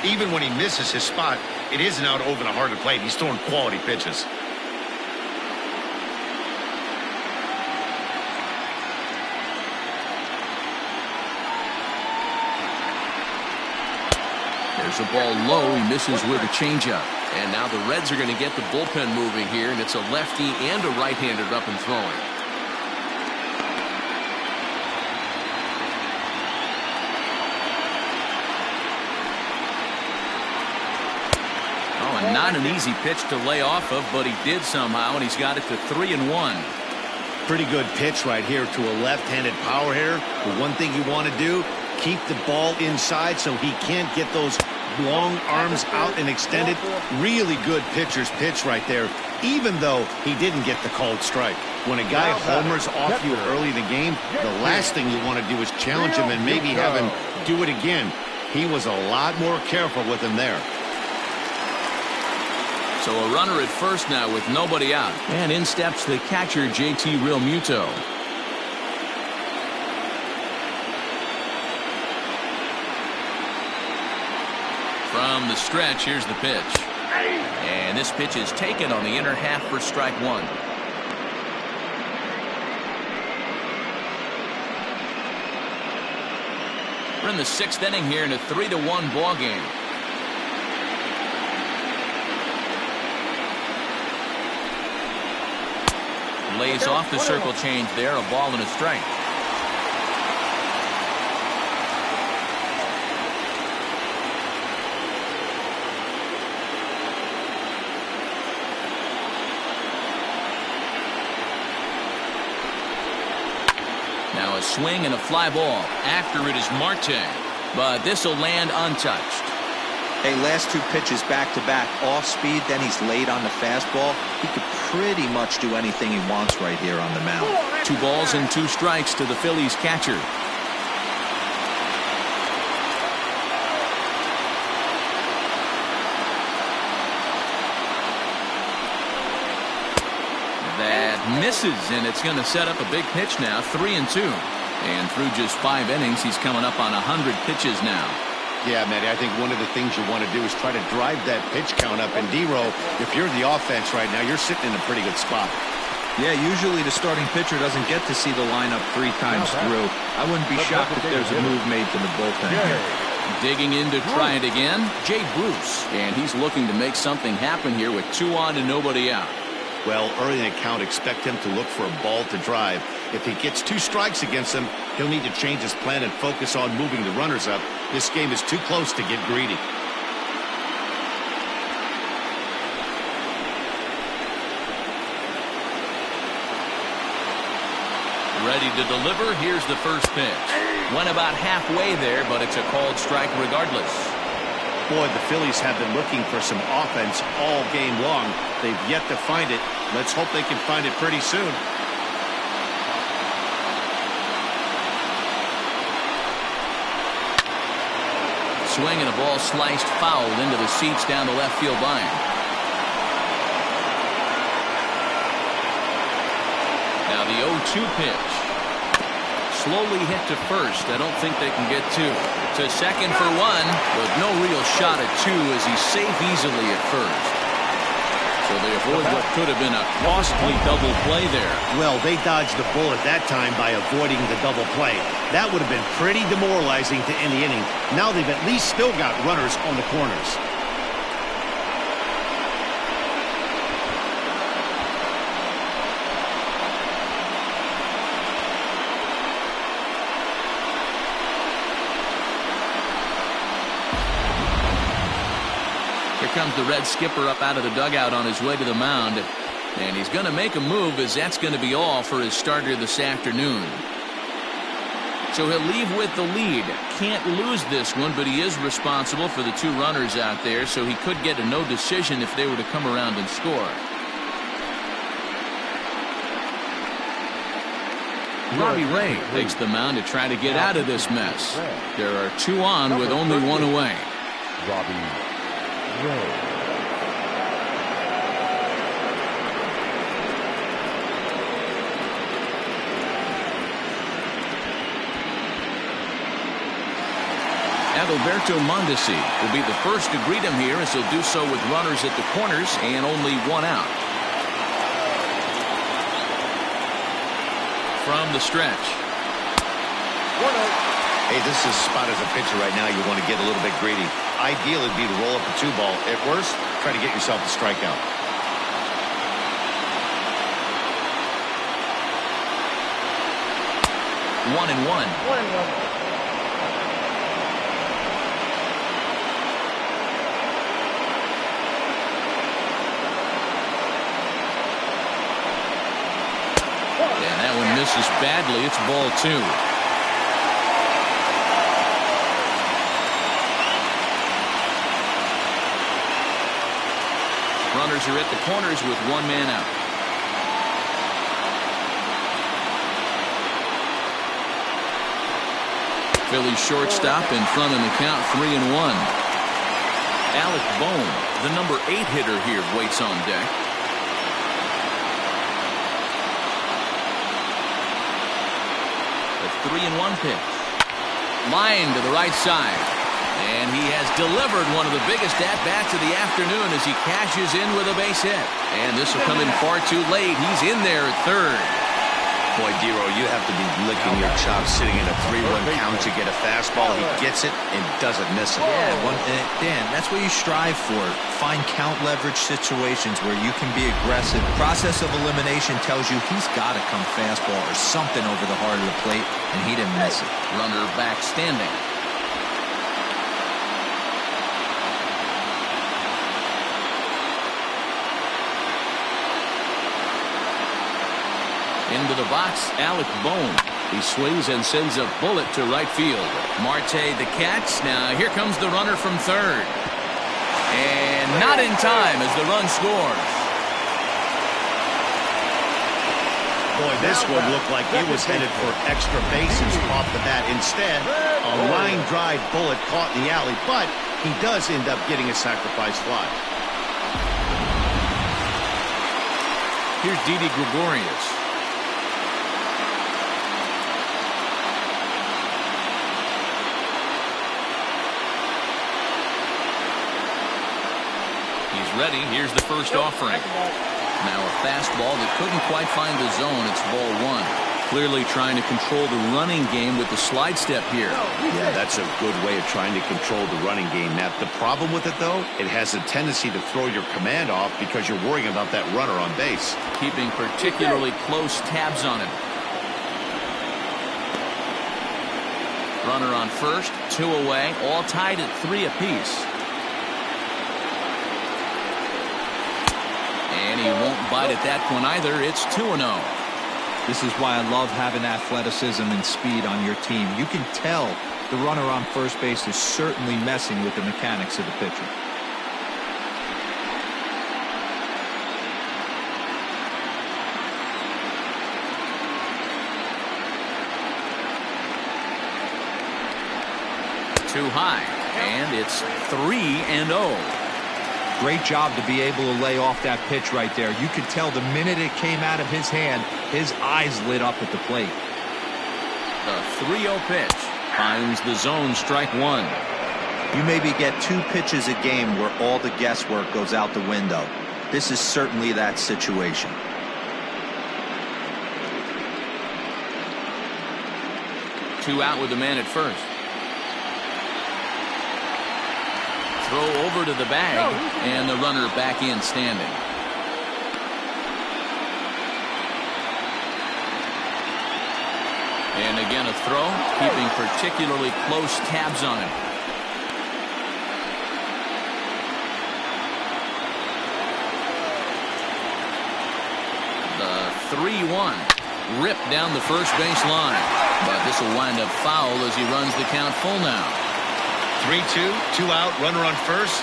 Even when he misses his spot, it isn't out over the heart of the plate. He's throwing quality pitches. There's a ball low. He misses with a changeup. And now the Reds are going to get the bullpen moving here, and it's a lefty and a right-hander up and throwing. Not an easy pitch to lay off of, but he did somehow, and he's got it to 3-1. Pretty good pitch right here to a left-handed power hitter. The one thing you want to do, keep the ball inside so he can't get those long arms out and extended. Really good pitcher's pitch right there, even though he didn't get the called strike. When a guy homers off you early in the game, the last thing you want to do is challenge him and maybe have him do it again. He was a lot more careful with him there. So a runner at first now with nobody out. And in steps the catcher, JT Realmuto. From the stretch, here's the pitch. And this pitch is taken on the inner half for strike one. We're in the 6th inning here in a 3-1 ball game. Lays off the circle change there, a ball and a strike. Now a swing and a fly ball. After it is Marte, but this will land untouched. Hey, last two pitches back-to-back, off speed, then he's late on the fastball. He could pretty much do anything he wants right here on the mound. 2 balls and 2 strikes to the Phillies catcher. That misses, and it's going to set up a big pitch now, 3-2. And through just 5 innings, he's coming up on 100 pitches now. Yeah, Matty, I think one of the things you want to do is try to drive that pitch count up. And D-Row, if you're the offense right now, you're sitting in a pretty good spot. Yeah, usually the starting pitcher doesn't get to see the lineup 3 times through. I wouldn't be shocked if there's a move made to the bullpen here. Digging in to try it again, Jay Bruce. And he's looking to make something happen here with 2 on and nobody out. Well, early in the count, expect him to look for a ball to drive. If he gets 2 strikes against him, he'll need to change his plan and focus on moving the runners up. This game is too close to get greedy. Ready to deliver. Here's the first pitch. Went about halfway there, but it's a called strike regardless. Boy, the Phillies have been looking for some offense all game long. They've yet to find it. Let's hope they can find it pretty soon. Swing and a ball sliced foul into the seats down the left field line. Now the 0-2 pitch. Slowly hit to first. I don't think they can get 2. To second for 1, with no real shot at 2 as he's safe easily at first. So they avoid what could have been a costly double play there. Well, they dodged the bullet that time by avoiding the double play. That would have been pretty demoralizing to end the inning. Now they've at least still got runners on the corners. Here comes the Red skipper up out of the dugout on his way to the mound. And he's going to make a move, as that's going to be all for his starter this afternoon. So he'll leave with the lead. Can't lose this one, but he is responsible for the 2 runners out there, so he could get a no decision if they were to come around and score. Robbie Ray takes the mound to try to get out of this mess. There are 2 on with only 1 away. Robbie Ray. Adalberto Mondesi will be the first to greet him here, as he'll do so with runners at the corners and only 1 out. From the stretch. Hey, this is spot as a pitcher right now. You want to get a little bit greedy. Ideal would be to roll up a 2 ball. At worst, try to get yourself a strikeout. One and one. misses badly. It's ball 2. Runners are at the corners with 1 man out. Phillies shortstop in front in the count, 3-1. Alec Bohm, the number 8 hitter here, waits on deck. The 3-1 pitch. Line to the right side. And he has delivered one of the biggest at-bats of the afternoon as he cashes in with a base hit. And this will come in far too late. He's in there at third. Boy, Dero, you have to be licking your chops sitting in a 3-1 count to get a fastball. He gets it and doesn't miss it. Yeah, Dan, that's what you strive for. Find count leverage situations where you can be aggressive. Process of elimination tells you he's got to come fastball or something over the heart of the plate, and he didn't miss it. Runner back standing. Into the box, Alec Bohm. He swings and sends a bullet to right field. Marte the catch. Now here comes the runner from third. And not in time as the run scores. Boy, this one looked like it was headed for extra bases off the bat. Instead, a line drive bullet caught in the alley, but he does end up getting a sacrifice fly. Here's Didi Gregorius. Ready. Here's the first offering. Now a fastball that couldn't quite find the zone. It's ball 1. Clearly trying to control the running game with the slide step here. Yeah, that's a good way of trying to control the running game. Now, the problem with it, though, it has a tendency to throw your command off because you're worrying about that runner on base. Keeping particularly close tabs on him. Runner on first, 2 away, all tied at 3 apiece. And he won't bite at that one either. It's 2-0. This is why I love having athleticism and speed on your team. You can tell the runner on first base is certainly messing with the mechanics of the pitcher. Too high. And it's 3-0. Great job to be able to lay off that pitch right there. You could tell the minute it came out of his hand, his eyes lit up at the plate. The 3-0 pitch finds the zone, strike 1. You maybe get 2 pitches a game where all the guesswork goes out the window. This is certainly that situation. Two out with the man at first. Throw over to the bag, and the runner back in standing. And again a throw, keeping particularly close tabs on him. The 3-1 ripped down the first base line, but this will wind up foul as he runs the count full now. 3-2, 2 out, runner on first.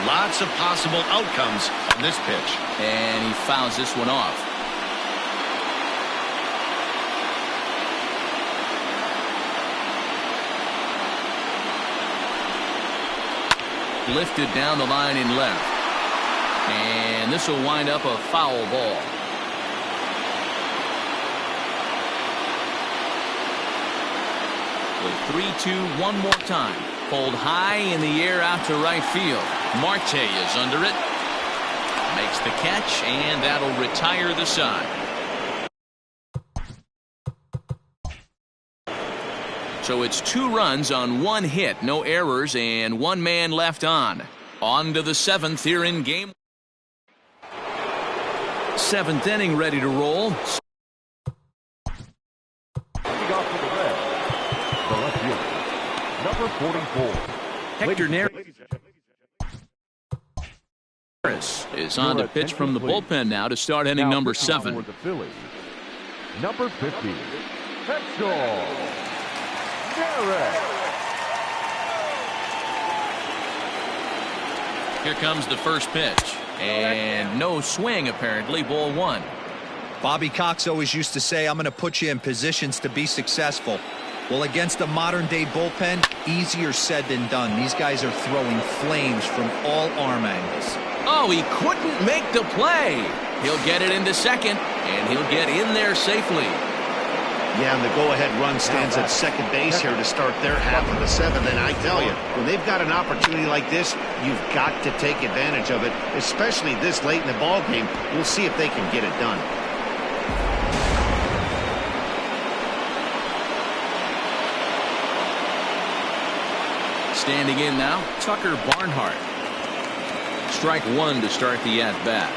Lots of possible outcomes on this pitch. And he fouls this one off. Lifted down the line in left. And this will wind up a foul ball. The 3-2 one more time. Pulled high in the air out to right field. Marte is under it. Makes the catch, and that'll retire the side. So it's 2 runs on 1 hit, no errors, and 1 man left on. On to the 7th here in game. 7th inning ready to roll. Number 44. Hector Neris is on to pitch from the bullpen now to start inning number 7. The Phillies. Number 50, Hector Neris. Here comes the first pitch. And no swing, apparently. Ball one. Bobby Cox always used to say, I'm going to put you in positions to be successful. Well, against a modern-day bullpen, easier said than done. These guys are throwing flames from all arm angles. Oh, he couldn't make the play. He'll get it into second, and he'll get in there safely. Yeah, and the go-ahead run stands at second base here to start their half of the seventh. And I tell you, when they've got an opportunity like this, you've got to take advantage of it, especially this late in the ball game. We'll see if they can get it done. Standing in now, Tucker Barnhart. Strike one to start the at-bat.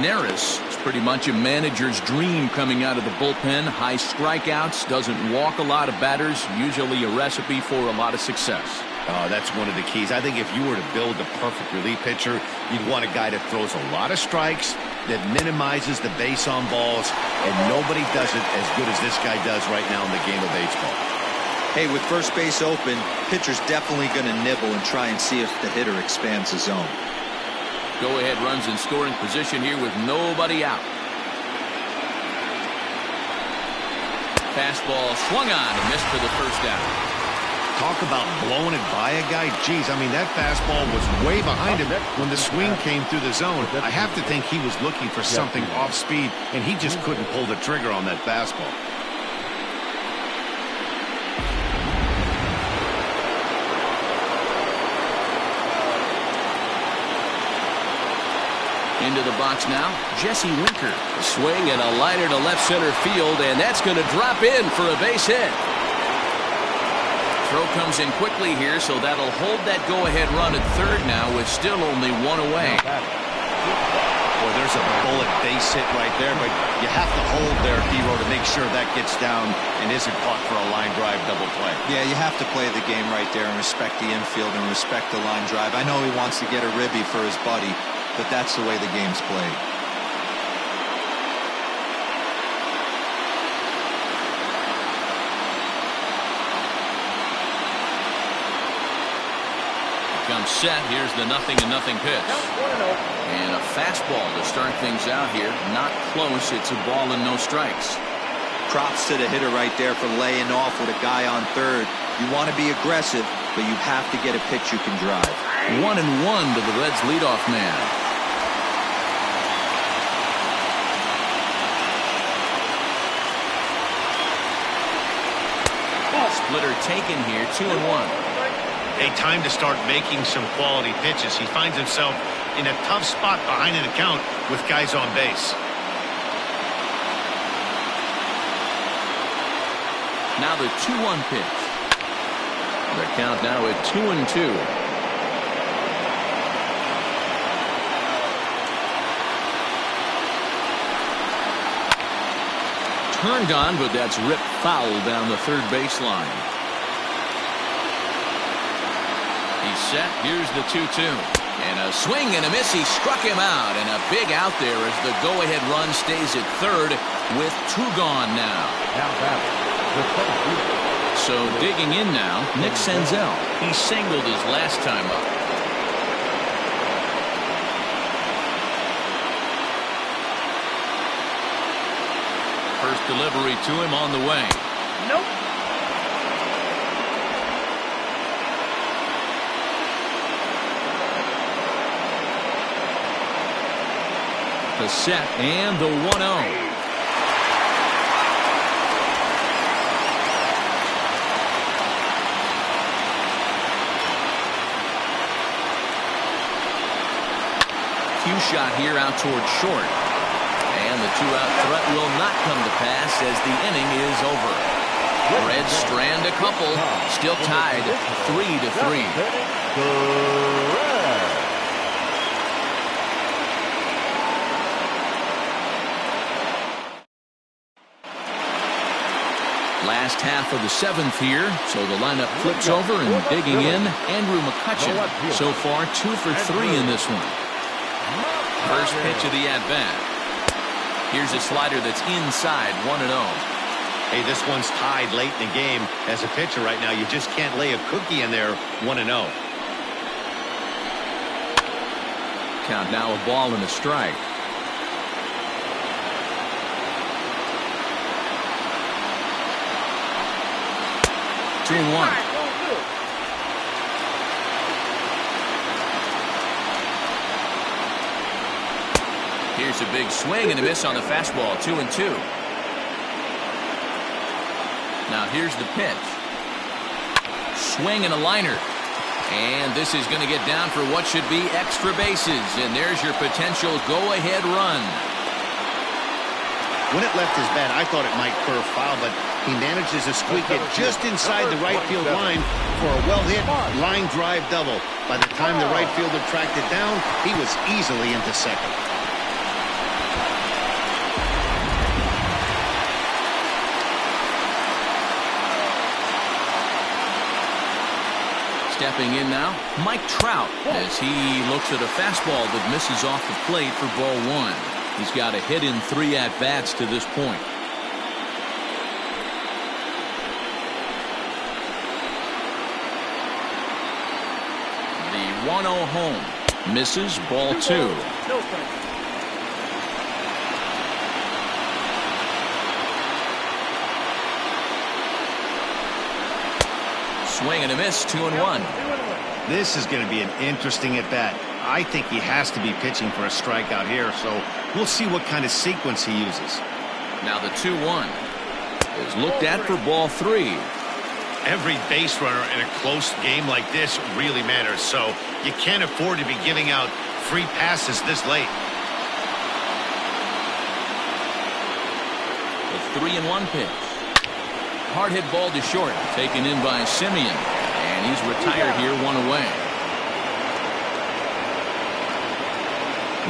Neris is pretty much a manager's dream coming out of the bullpen. High strikeouts, doesn't walk a lot of batters, usually a recipe for a lot of success. That's one of the keys. I think if you were to build the perfect relief pitcher, you'd want a guy that throws a lot of strikes, that minimizes the base on balls, and nobody does it as good as this guy does right now in the game of baseball. Hey, with first base open, pitcher's definitely going to nibble and try and see if the hitter expands the zone. Go-ahead runs in scoring position here with nobody out. Fastball swung on and missed for the first out. Talk about blowing it by a guy. Geez, I mean, that fastball was way behind him when the swing came through the zone. I have to think he was looking for something off speed, and he just couldn't pull the trigger on that fastball. Into the box now, Jesse Winker. A swing and a liner to left center field, and that's going to drop in for a base hit. Throw comes in quickly here, so that'll hold that go-ahead run at third now with still only one away. Boy, there's a bullet base hit right there, but you have to hold there, Hero, to make sure that gets down and isn't caught for a line drive double play. Yeah, you have to play the game right there and respect the infield and respect the line drive. I know he wants to get a ribby for his buddy, but that's the way the game's played. Comes set. Here's the 0-0 pitch. And a fastball to start things out here. Not close. It's a ball and no strikes. Props to the hitter right there for laying off with a guy on third. You want to be aggressive, but you have to get a pitch you can drive. 1-1 to the Reds leadoff man. Splitter taken here, 2-1. A time to start making some quality pitches. He finds himself in a tough spot behind an account with guys on base. Now the 2-1 pitch. The count now at 2-2. Turned on, but that's ripped foul down the third baseline. He's set. Here's the 2-2. And a swing and a miss. He struck him out. And a big out there as the go-ahead run stays at third with two gone now. So digging in now, Nick Senzel. He singled his last time up. First delivery to him on the way. Nope. The set and the 1-0. Cue shot here out towards short. And the two-out threat will not come to pass as the inning is over. Reds strand a couple, still tied 3-3. Last half of the seventh here, so the lineup flips over and digging in, Andrew McCutchen. So far 2 for 3 in this one. First pitch of the at-bat. Here's a slider that's inside, 1-0. Hey, this one's tied late in the game. As a pitcher right now, you just can't lay a cookie in there, 1-0. Count now, a ball and a strike. Two and one. Here's a big swing and a miss on the fastball, 2-2. Now here's the pitch. Swing and a liner. And this is going to get down for what should be extra bases. And there's your potential go-ahead run. When it left his bat, I thought it might curve foul, but he manages to squeak it just inside the right field line for a well-hit line drive double. By the time the right fielder tracked it down, he was easily into second. Stepping in now, Mike Trout, as he looks at a fastball that misses off the plate for ball one. He's got a hit in 3 at-bats to this point. The 1-0 home. Misses, ball 2. Swing and a miss, 2-1. This is going to be an interesting at-bat. I think he has to be pitching for a strikeout here, so we'll see what kind of sequence he uses. Now the 2-1 is looked at for ball 3. Every base runner in a close game like this really matters, so you can't afford to be giving out free passes this late. The 3-1 pitch. Hard hit ball to short, taken in by Simeon, and he's retired here, 1 away.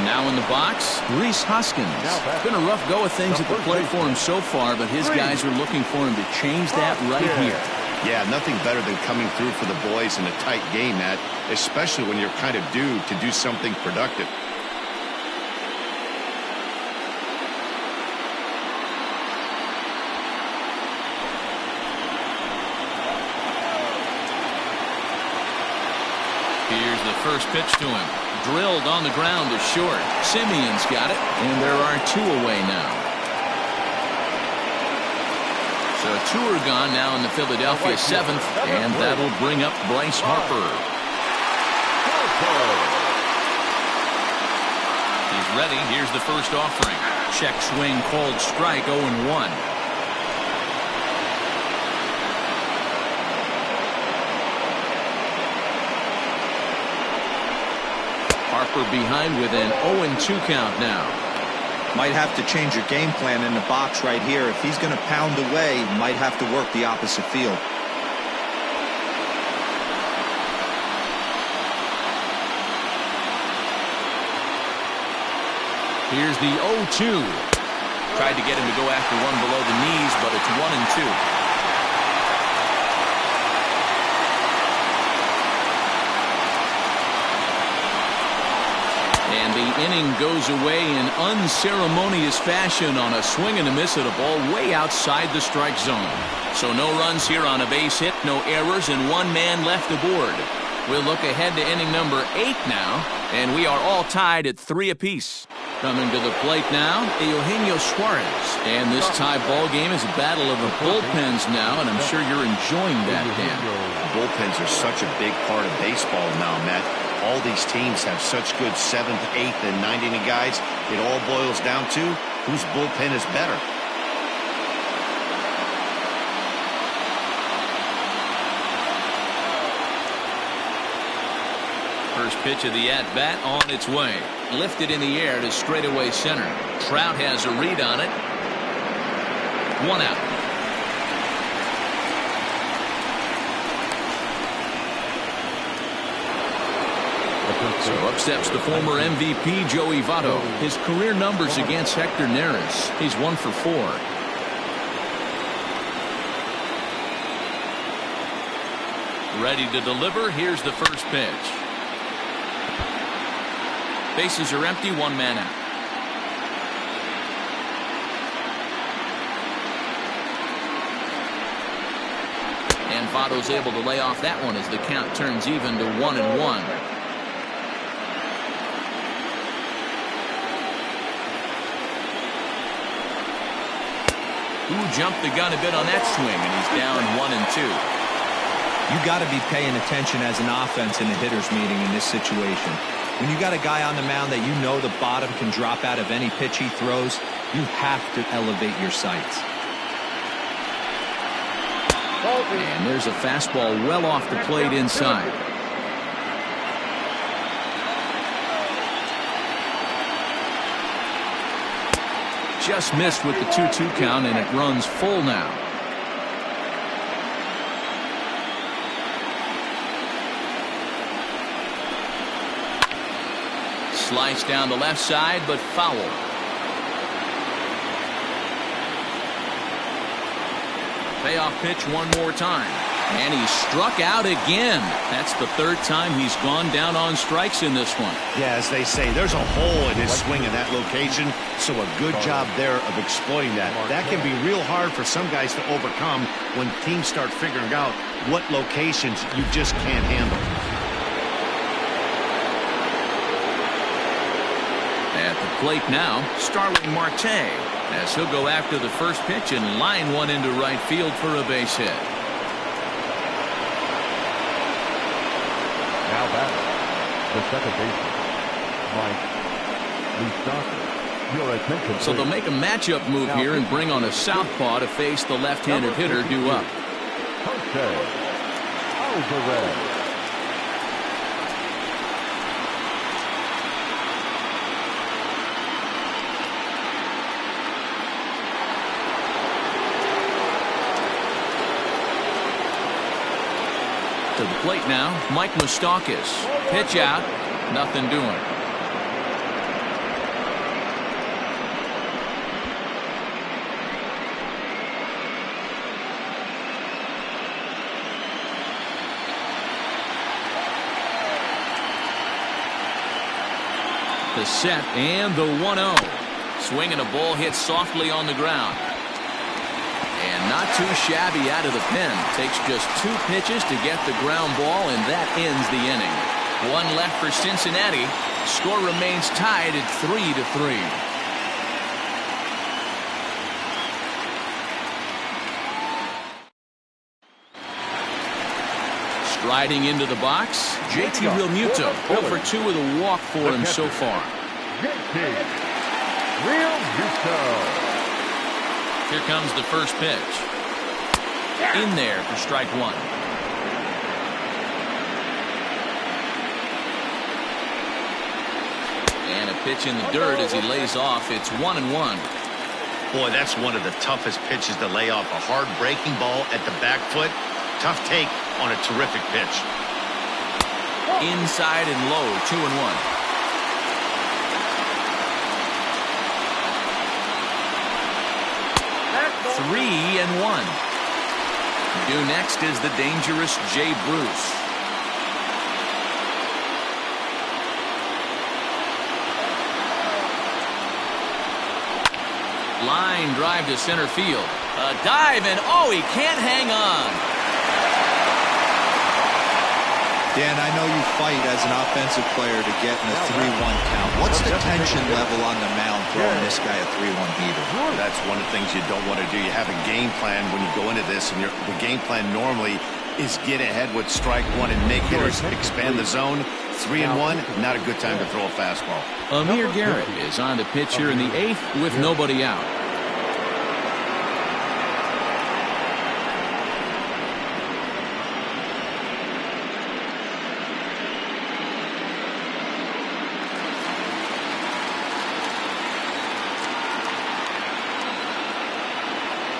Now in the box, Rhys Hoskins. It's been a rough go of things at the plate for him so far, but his guys are looking for him to change that right here. Yeah, nothing better than coming through for the boys in a tight game, Matt, especially when you're kind of due to do something productive. Here's the first pitch to him. Drilled on the ground to short. Simeon's got it, and there are 2 away now. So 2 are gone now in the Philadelphia 7th, and that'll bring up Bryce Harper. He's ready. Here's the first offering. Check swing called strike, 0-1. Harper behind with an 0-2 count now. Might have to change your game plan in the box right here. If he's going to pound away, might have to work the opposite field. Here's the 0-2. Tried to get him to go after one below the knees, but it's 1-2. And the inning goes away in unceremonious fashion on a swing and a miss at a ball way outside the strike zone. So no runs here on a base hit, no errors, and 1 man left aboard. We'll look ahead to inning number 8 now, and we are all tied at 3 apiece. Coming to the plate now, Eugenio Suarez. And this tie ball game is a battle of the bullpens now, and I'm sure you're enjoying that, Dan. Bullpens are such a big part of baseball now, Matt. All these teams have such good 7th, 8th, and 9th inning guys. It all boils down to whose bullpen is better. First pitch of the at-bat on its way. Lifted in the air to straightaway center. Trout has a read on it. 1 out. So up steps the former MVP, Joey Votto. His career numbers against Hector Neris. He's 1 for 4. Ready to deliver. Here's the first pitch. Bases are empty, 1 man out. Fado's able to lay off that one as the count turns even to 1-1. Who jumped the gun a bit on that swing, and he's down 1-2. You got to be paying attention as an offense in a hitter's meeting in this situation. When you got a guy on the mound that you know the bottom can drop out of any pitch he throws, you have to elevate your sights. And there's a fastball well off the plate inside. Just missed with the 2-2 count, and it runs full now. Slice down the left side, but foul. Payoff pitch one more time. And he struck out again. That's the third time he's gone down on strikes in this one. Yeah, as they say, there's a hole in his swing in that location, so a good job there of exploiting that. That can be real hard for some guys to overcome when teams start figuring out what locations you just can't handle. At the plate now, Starling Marte, as he'll go after the first pitch and line one into right field for a base hit. Now batter, the second baseman, Mike Moustakas. Your attention, So they'll please. make a matchup move here and bring on a southpaw to face the left-handed hitter due up. Jose Alvarez. To the plate now, Mike Moustakas. Pitch out, nothing doing. The set and the 1-0. Swinging a ball hit softly on the ground. And not too shabby out of the pen. Takes just 2 pitches to get the ground ball, and that ends the inning. One left for Cincinnati. Score remains tied at 3-3. Striding into the box, JT Realmuto. 0 for 2 with a walk for him so far. JT Realmuto. Here comes the first pitch. In there for strike one. And a pitch in the dirt as he lays off. It's 1-1. Boy, that's one of the toughest pitches to lay off. A hard breaking ball at the back foot. Tough take on a terrific pitch. Inside and low, 2-1. 3-1. Due next is the dangerous Jay Bruce. Line drive to center field. A dive, and oh, he can't hang on. Dan, I know you fight as an offensive player to get in a 3-1 count. What's the tension level on the mound throwing this guy a 3-1 heater? That's one of the things you don't want to do. You have a game plan when you go into this, and the game plan normally is get ahead with strike one and make hitters expand the zone. 3-1, not a good time to throw a fastball. Amir Garrett is on the pitch here in the 8th with nobody out.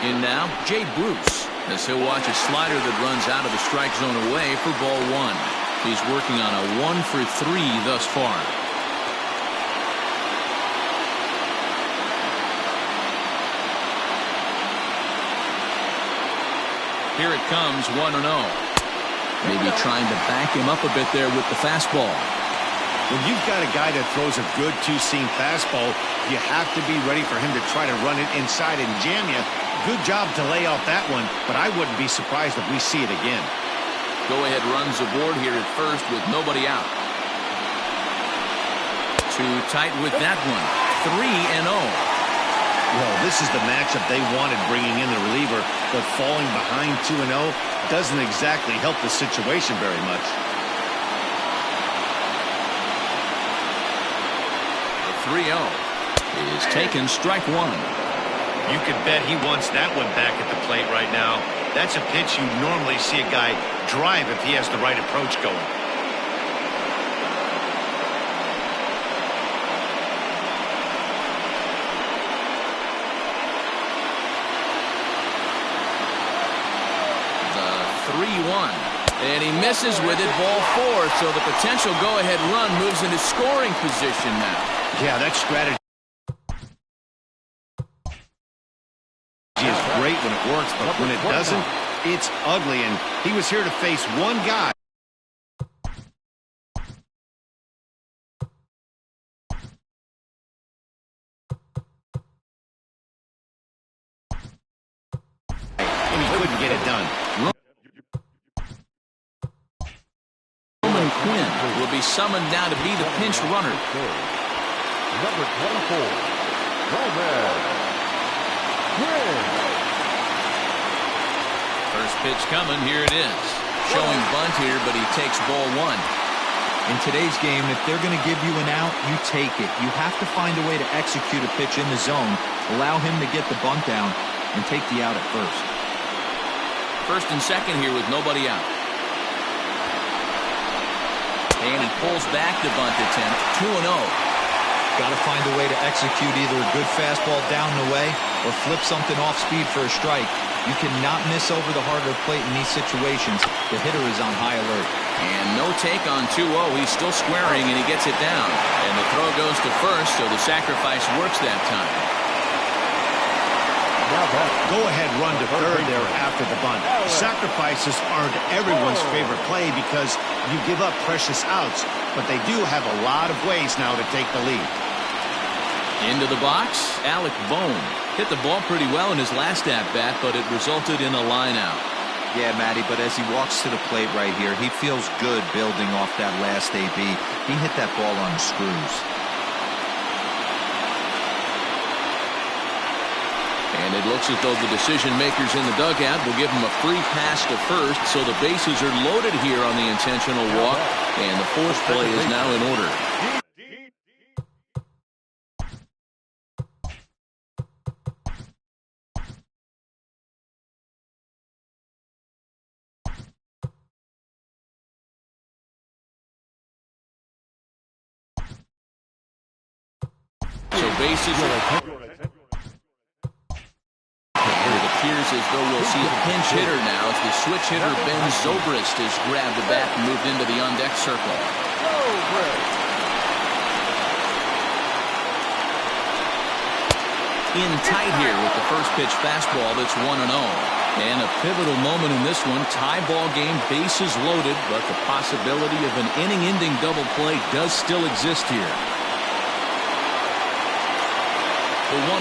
In now, Jay Bruce, as he'll watch a slider that runs out of the strike zone away for ball one. He's working on a 1 for 3 thus far. Here it comes, 1-0. Maybe trying to back him up a bit there with the fastball. When you've got a guy that throws a good two-seam fastball, you have to be ready for him to try to run it inside and jam you. Good job to lay off that one, but I wouldn't be surprised if we see it again. Go-ahead runs aboard here at first with nobody out. Too tight with that one. 3-0. Well, this is the matchup they wanted, bringing in the reliever, but falling behind 2-0 doesn't exactly help the situation very much. The 3-0 is taken, strike one. You can bet he wants that one back at the plate right now. That's a pitch you normally see a guy drive if he has the right approach going. The 3-1. And he misses with it, ball 4. So the potential go-ahead run moves into scoring position now. Yeah, that strategy is great when it works, but when it doesn't, it's ugly, and he was here to face one guy. And he couldn't get it done. Roman Quinn will be summoned now to be the pinch runner. Number 24, Roman Quinn. First pitch coming, here it is. Showing bunt here, but he takes ball 1. In today's game, if they're going to give you an out, you take it. You have to find a way to execute a pitch in the zone, allow him to get the bunt down, and take the out at first. First and second here with nobody out. And he pulls back the bunt attempt, 2-0. Got to find a way to execute either a good fastball down the way or flip something off speed for a strike. You cannot miss over the heart of the plate in these situations. The hitter is on high alert. And no take on 2-0. He's still squaring, and he gets it down. And the throw goes to first, so the sacrifice works that time. Go-ahead run to third there after the bunt. Sacrifices aren't everyone's favorite play because you give up precious outs, but they do have a lot of ways now to take the lead. Into the box, Alec Bohm. Hit the ball pretty well in his last at-bat, but it resulted in a line-out. Yeah, Matty, but as he walks to the plate right here, he feels good building off that last AB. He hit that ball on the screws. And it looks as though the decision-makers in the dugout will give him a free pass to first, so the bases are loaded here on the intentional walk, and the force play is now in order. So bases are... It appears as though we'll see a pinch hitter now as the switch hitter Ben Zobrist has grabbed the bat and moved into the on-deck circle. In tight here with the first pitch fastball that's 1-0. And a pivotal moment in this one. Tie ball game, bases loaded, but the possibility of an inning-ending double play does still exist here. The 1-0.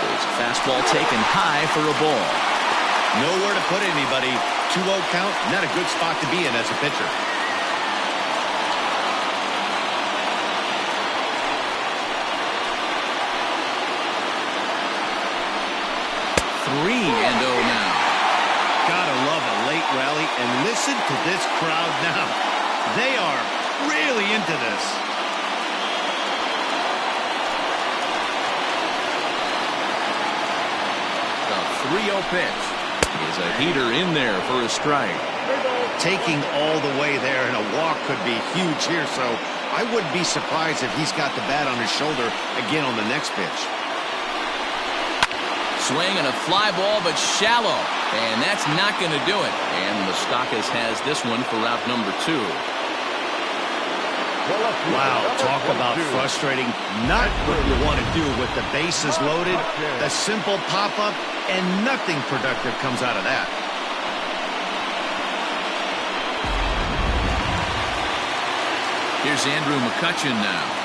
It's a fastball taken high for a ball. Nowhere to put anybody. 2-0 count, not a good spot to be in as a pitcher. Now. Gotta love a late rally, and listen to this crowd now. They are really into this. The 3-0 pitch is a heater in there for a strike. Taking all the way there, and a walk could be huge here, so I wouldn't be surprised if he's got the bat on his shoulder again on the next pitch. Swing and a fly ball, but shallow. And that's not going to do it. And Moustakas has this one for route number 2. Wow, talk about frustrating. Not what you want to do with the bases loaded. A simple pop-up, and nothing productive comes out of that. Here's Andrew McCutchen now.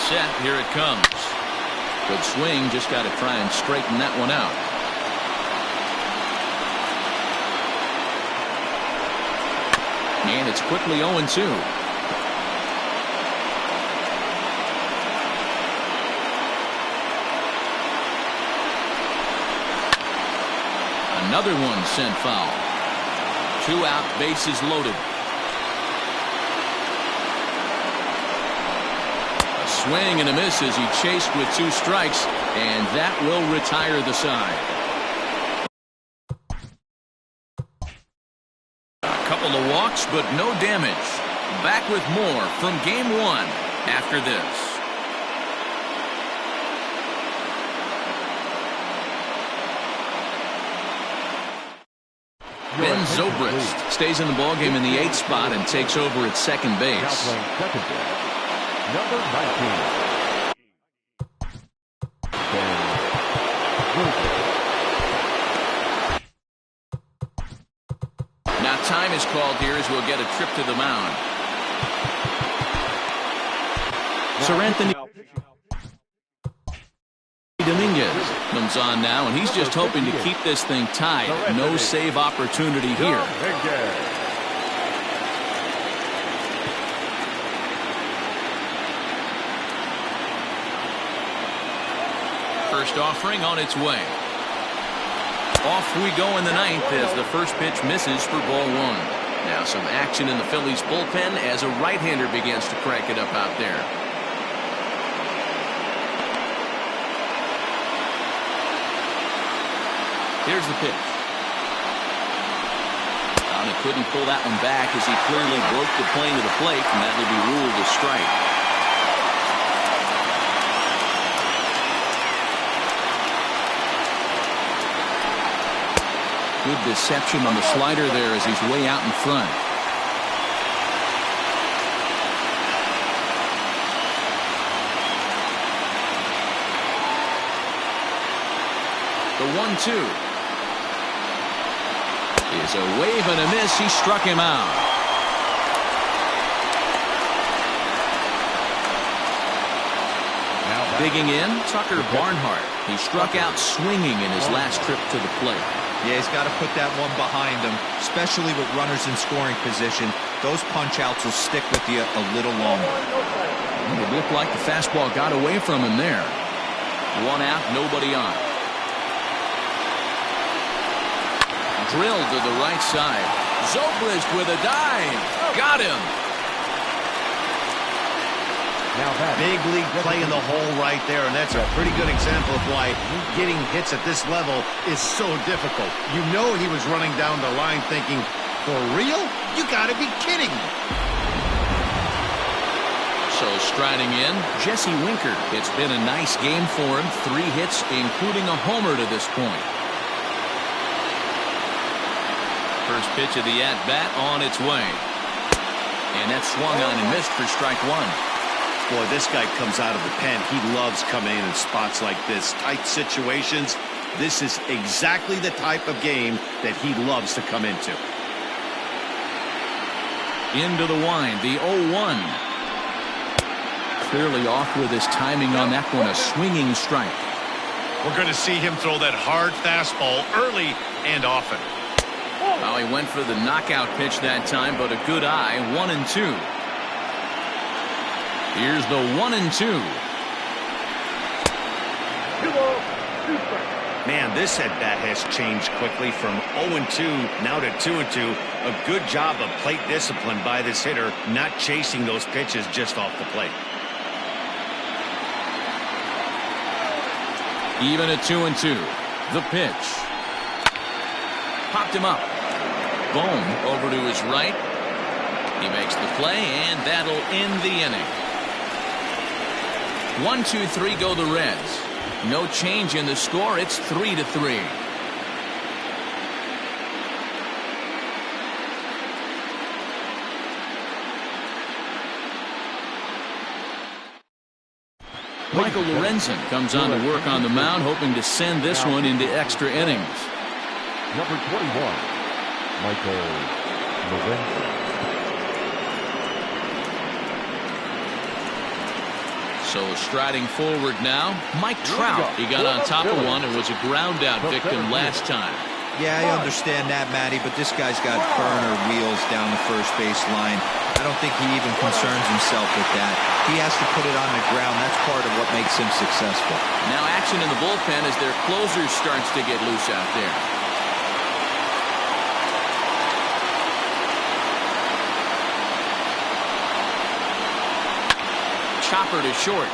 set. Here it comes. Good swing. Just got to try and straighten that one out. And it's quickly 0-2. Another one sent foul. 2 out, bases loaded. A swing and a miss as he chased with 2 strikes, and that will retire the side. A couple of walks, but no damage. Back with more from game 1 after this. Ben Zobrist stays in the ballgame in the 8th spot and takes over at second base. Now playing second base, number 19. Ben Zobrist. Now time is called here as we'll get a trip to the mound. Sir Anthony Dominguez comes on now, and he's just hoping to keep this thing tied. No save opportunity here. First offering on its way. Off we go in the 9th as the first pitch misses for ball 1. Now some action in the Phillies bullpen as a right-hander begins to crank it up out there. Here's the pitch. And he couldn't pull that one back as he clearly broke the plane of the plate, and that will be ruled a strike. Good deception on the slider there as he's way out in front. The 1-2. Is a wave and a miss. He struck him out. Digging in, Tucker Barnhart. He struck out swinging in his last trip to the plate. Yeah, he's got to put that one behind him, especially with runners in scoring position. Those punch-outs will stick with you a little longer. It looked like the fastball got away from him there. 1 out, nobody on. Drilled to the right side. Zobrist with a dive. Got him. Now that Big league play in the hole right there, and that's a pretty good example of why getting hits at this level is so difficult. You know he was running down the line thinking, for real? You got to be kidding me. So striding in, Jesse Winker. It's been a nice game for him. 3 hits, including a homer to this point. First pitch of the at-bat on its way. And that swung on and missed for strike 1. Boy, this guy comes out of the pen. He loves coming in spots like this. Tight situations. This is exactly the type of game that he loves to come into. Into the wind, the 0-1. Clearly off with his timing on that one. A swinging strike. We're going to see him throw that hard fastball early and often. Well, he went for the knockout pitch that time, but a good eye. 1-2. Here's the 1-2. Man, this at-bat has changed quickly from 0-2 now to 2-2. A good job of plate discipline by this hitter, not chasing those pitches just off the plate. Even at 2-2. The pitch. Popped him up. Bohm over to his right. He makes the play, and that'll end the inning. 1-2-3 go the Reds. No change in the score. It's 3-3. Michael Lorenzen comes on to work on the mound, hoping to send this one into extra innings. number 21, Michael Lorenzen. So striding forward now, Mike Trout. He got on top of one and was a ground out victim last time. Yeah, I understand that, Matty, but this guy's got burner wheels down the first base line. I don't think he even concerns himself with that. He has to put it on the ground. That's part of what makes him successful. Now action in the bullpen as their closer starts to get loose out there. Chopper to short.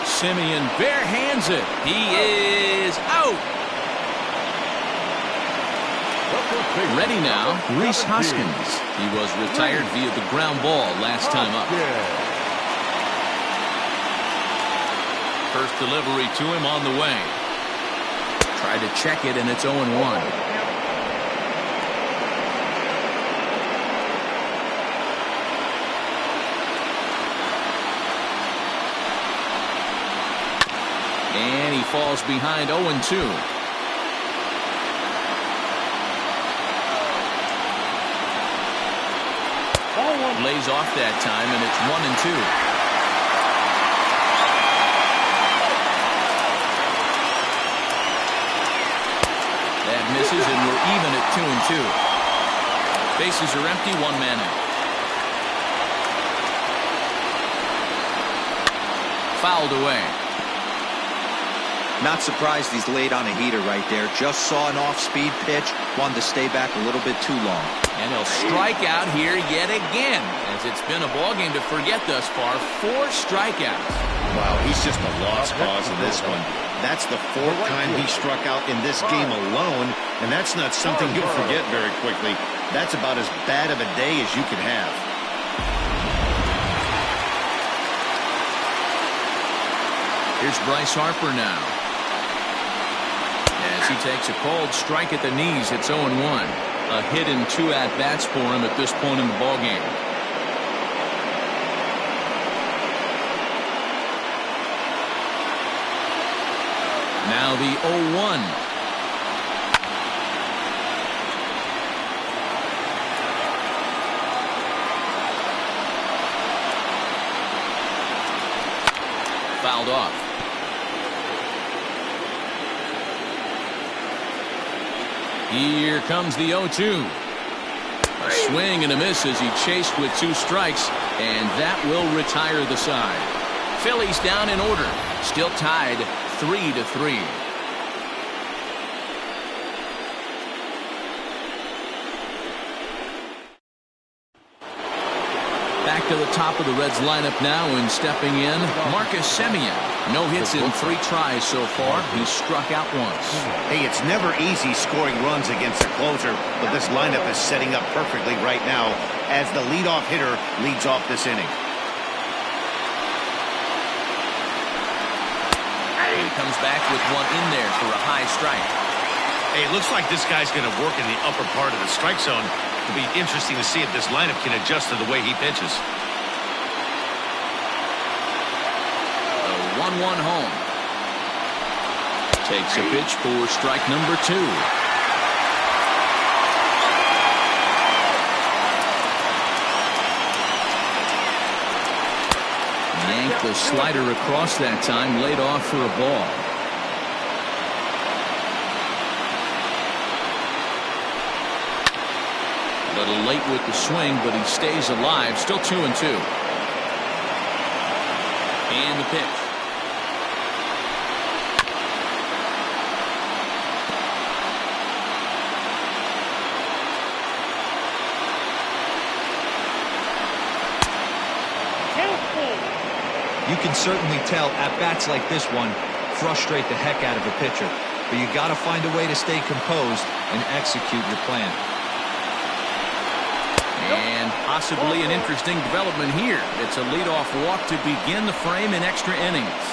Semien bare hands it. He is out. Ready now, Rhys Hoskins. He was retired via the ground ball last time up. First delivery to him on the way. Tried to check it, and it's 0-1. And he falls behind 0-2. Lays off that time, and it's 1-2. That misses, and we're even at 2-2. Bases are empty, one man out. Fouled away. Not surprised he's laid on a heater right there. Just saw an off-speed pitch. Wanted to stay back a little bit too long. And he'll strike out here yet again, as it's been a ball game to forget thus far. 4 strikeouts. Wow, he's just a lost cause in this one. That's the 4th time he struck out in this game alone, and that's not something you'll forget very quickly. That's about as bad of a day as you can have. Here's Bryce Harper now. As he takes a cold strike at the knees, it's 0-1. A hit and 2 at-bats for him at this point in the ballgame. Now the 0-1. Fouled off. Here comes the 0-2. A swing and a miss as he chased with 2 strikes, and that will retire the side. Phillies down in order, still tied 3-3. Back to the top of the Reds lineup now, and stepping in, Marcus Semien. No hits in 3 tries so far. He's struck out once. Hey, it's never easy scoring runs against a closer, but this lineup is setting up perfectly right now as the leadoff hitter leads off this inning. He comes back with one in there for a high strike. Hey, it looks like this guy's going to work in the upper part of the strike zone. It'll be interesting to see if this lineup can adjust to the way he pitches. 1-1 home. Takes a pitch for strike number 2. Yanked the slider across that time, laid off for a ball. A little late with the swing, but he stays alive. Still 2-2. And the pitch. You can certainly tell at-bats like this one frustrate the heck out of a pitcher. But you got to find a way to stay composed and execute your plan. And possibly an interesting development here. It's a leadoff walk to begin the frame in extra innings.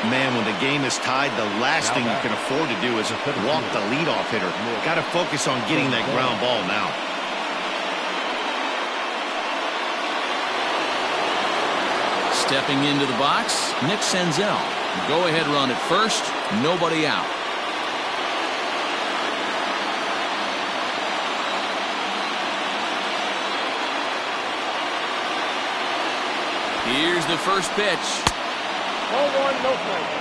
Man, when the game is tied, the last thing you can afford to do is walk the leadoff hitter. Got to focus on getting that ground ball now. Stepping into the box, Nick Senzel. Go-ahead run at first, nobody out. Here's the first pitch. 0-1, no strike.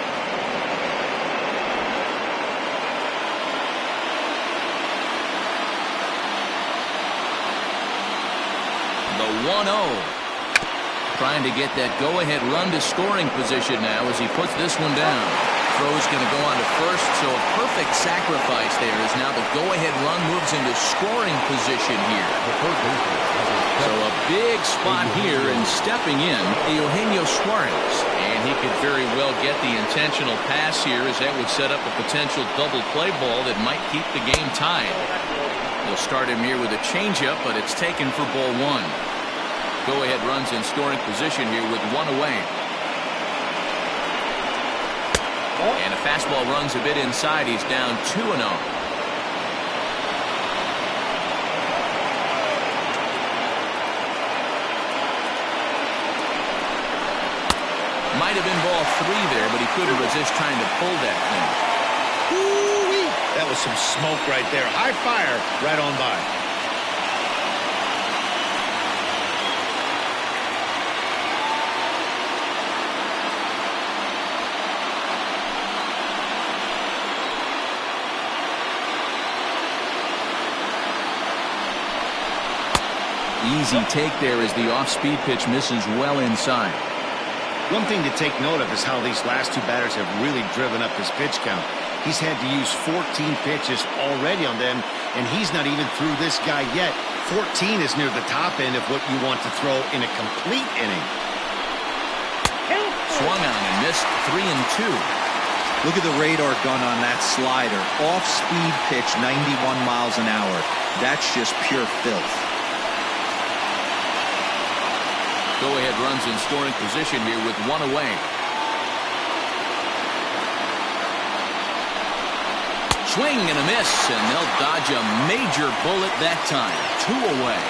The 1-0. Trying to get that go-ahead run to scoring position now as he puts this one down. Throw's going to go on to first, so a perfect sacrifice there as now the go-ahead run moves into scoring position here. So a big spot here, and stepping in, Eugenio Suarez. And he could very well get the intentional pass here, as that would set up a potential double play ball that might keep the game tied. They'll start him here with a changeup, but it's taken for ball one. Go-ahead runs in scoring position here with one away. And a fastball runs a bit inside. He's down 2-0. Might have been ball 3 there, but he couldn't resist trying to pull that thing. Ooh-wee. That was some smoke right there. High fire right on by. Easy take there as the off-speed pitch misses well inside. One thing to take note of is how these last two batters have really driven up his pitch count. He's had to use 14 pitches already on them, and he's not even through this guy yet. 14 is near the top end of what you want to throw in a complete inning. Swung on and missed 3-2. Look at the radar gun on that slider. Off-speed pitch, 91 miles an hour. That's just pure filth. Go-ahead runs in scoring position here with one away. Swing and a miss, and they'll dodge a major bullet that time. 2 away.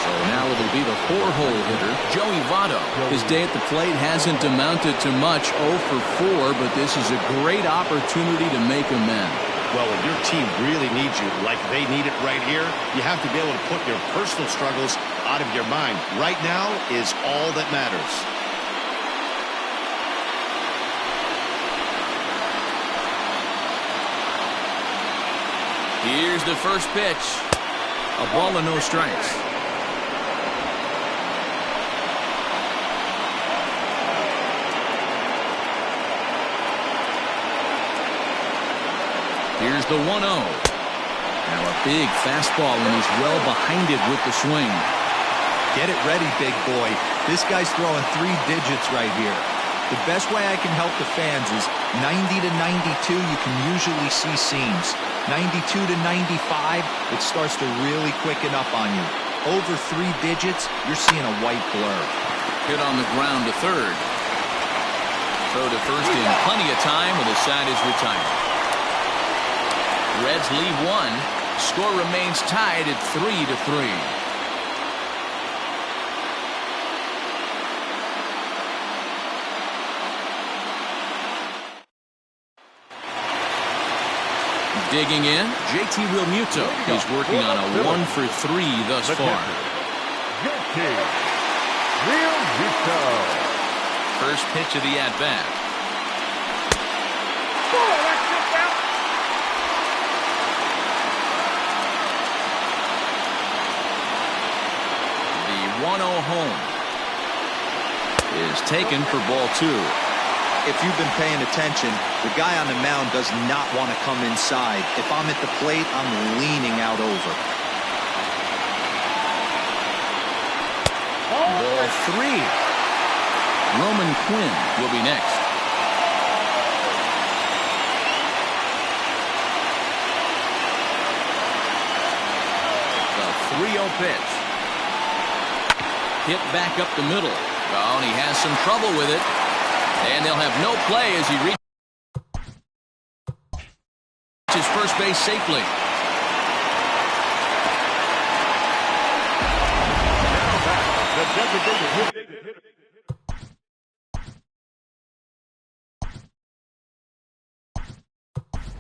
So now it'll be the 4-hole hitter, Joey Votto. His day at the plate hasn't amounted to much, 0 for 4, but this is a great opportunity to make amends. Well, when your team really needs you, like they need it right here, you have to be able to put your personal struggles out of your mind. Right now is all that matters. Here's the first pitch. A ball and no strikes. Here's the 1-0. Now a big fastball, and he's well behind it with the swing. Get it ready, big boy. This guy's throwing 3 digits right here. The best way I can help the fans is 90 to 92, you can usually see seams. 92 to 95, it starts to really quicken up on you. Over 3 digits, you're seeing a white blur. Hit on the ground to third. Throw to first in plenty of time, and the side is retired. Reds leave 1. Score remains tied at 3-3. Digging in, JT Realmuto. He's working on a 1 for 3 thus far. JT Realmuto. First pitch of the at-bat. The 1-0 home is taken for ball 2. If you've been paying attention, the guy on the mound does not want to come inside. If I'm at the plate, I'm leaning out over. Ball 3. Roman Quinn will be next. The 3-0 pitch. Hit back up the middle. Oh, and he has some trouble with it. And they'll have no play as he reaches first base safely.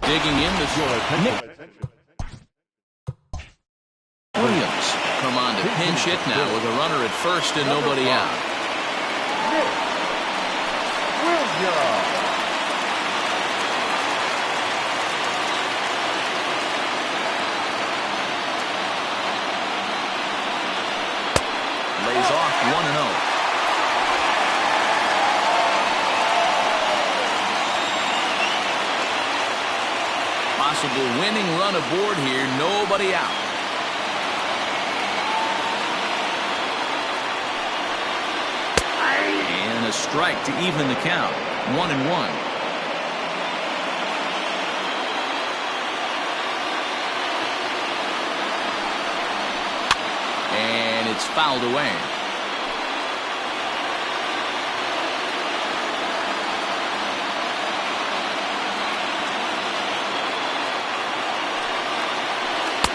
Digging in to Williams. Come on to pinch hit now with a runner at first and nobody out. Lays off 1-0. Possible winning run aboard here, nobody out. And a strike to even the count, 1-1. And it's fouled away.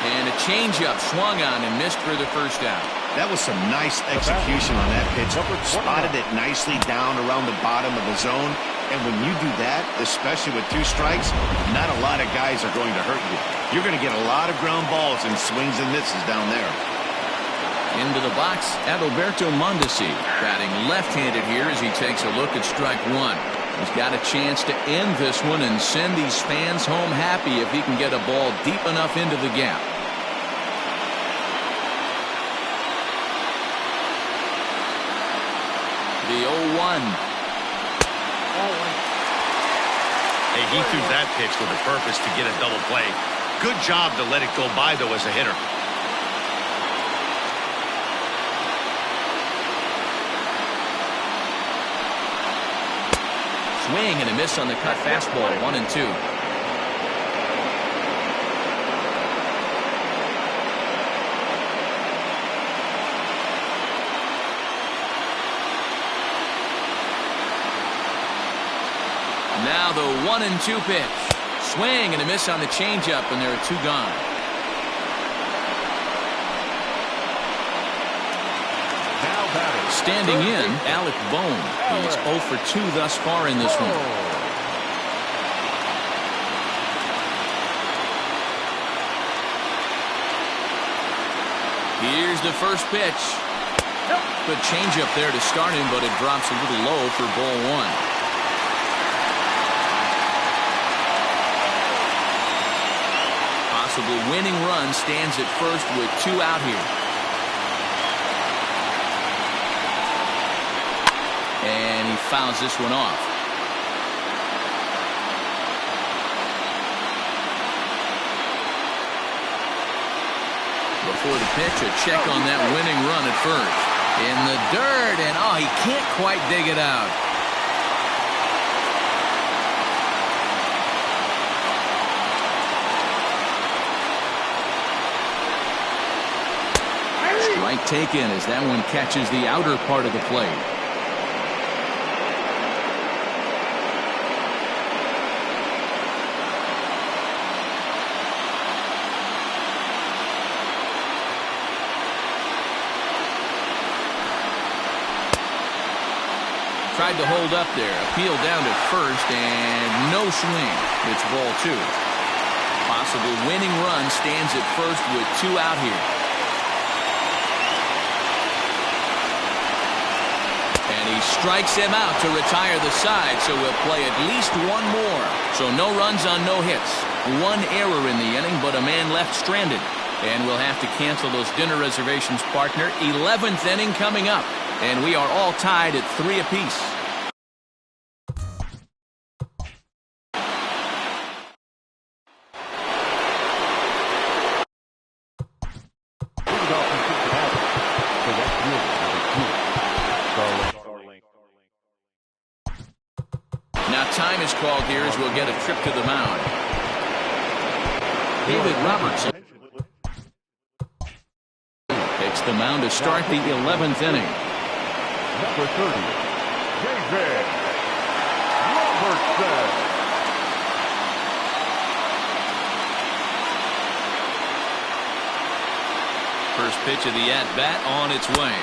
And a changeup swung on and missed for the first out. That was some nice execution on that pitch. Spotted it nicely down around the bottom of the zone. And when you do that, especially with 2 strikes, not a lot of guys are going to hurt you. You're going to get a lot of ground balls and swings and misses down there. Into the box, Adalberto Mondesi, batting left-handed here as he takes a look at strike 1. He's got a chance to end this one and send these fans home happy if he can get a ball deep enough into the gap. The 0-1. Hey, he threw that pitch with a purpose to get a double play. Good job to let it go by, though, as a hitter. Swing and a miss on the cut fastball, 1-2. Now the 1-2 pitch. Swing and a miss on the changeup, and there are 2 gone. Standing in, Alec Bohm. He's 0 for 2 thus far in this one. Here's the first pitch. Good changeup there to start him, but it drops a little low for ball 1. Possible winning run stands at first with 2 out here. And he fouls this one off. Before the pitch, a check on that winning run at first. In the dirt, and oh, he can't quite dig it out. Strike taken as that one catches the outer part of the plate. Tried to hold up there. Appeal down to first, and no swing. It's ball 2. Possible winning run stands at first with 2 out here. And he strikes him out to retire the side, so we'll play at least 1 more. So no runs on no hits. 1 error in the inning, but a man left stranded. And we'll have to cancel those dinner reservations, partner. 11th inning coming up. And we are all tied at 3 apiece. Now time is called here as we'll get a trip to the mound. David Robertson takes the mound to start the 11th inning. Number 30, David Robertson. First pitch of the at-bat on its way.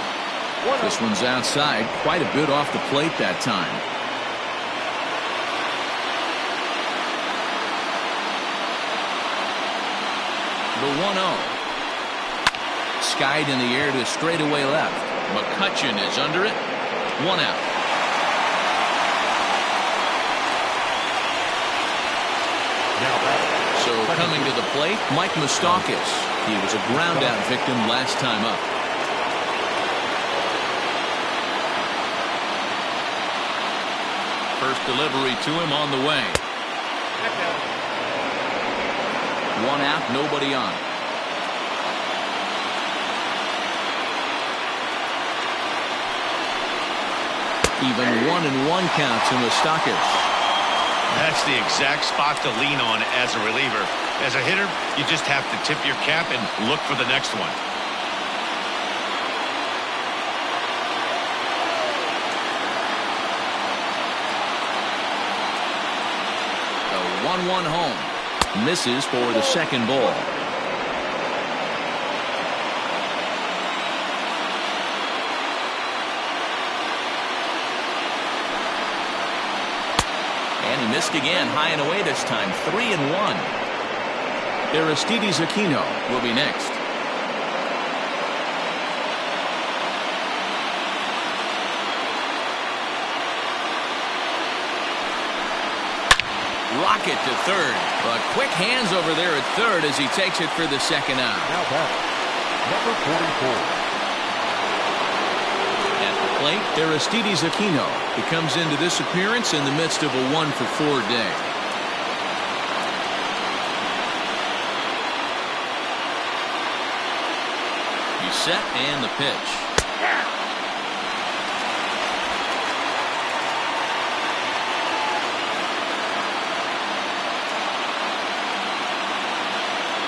This one's outside, quite a bit off the plate that time. The 1-0. skied in the air to straightaway left. McCutchen is under it. 1 out. So coming to the plate, Mike Moustakas. He was a ground out victim last time up. First delivery to him on the way. 1 out, nobody on. Even 1-1 count to Moustakas. That's the exact spot to lean on as a reliever. As a hitter, you just have to tip your cap and look for the next one. The 1-1 home. Misses for the second ball. And he missed again, high and away this time. 3-1. Aristides Aquino will be next. Rocket to third. But quick hands over there at third as he takes it for the second out. Now batting, number 44. Plate, Aristides Aquino. He comes into this appearance in the midst of a 1-for-4 day. He's set and the pitch.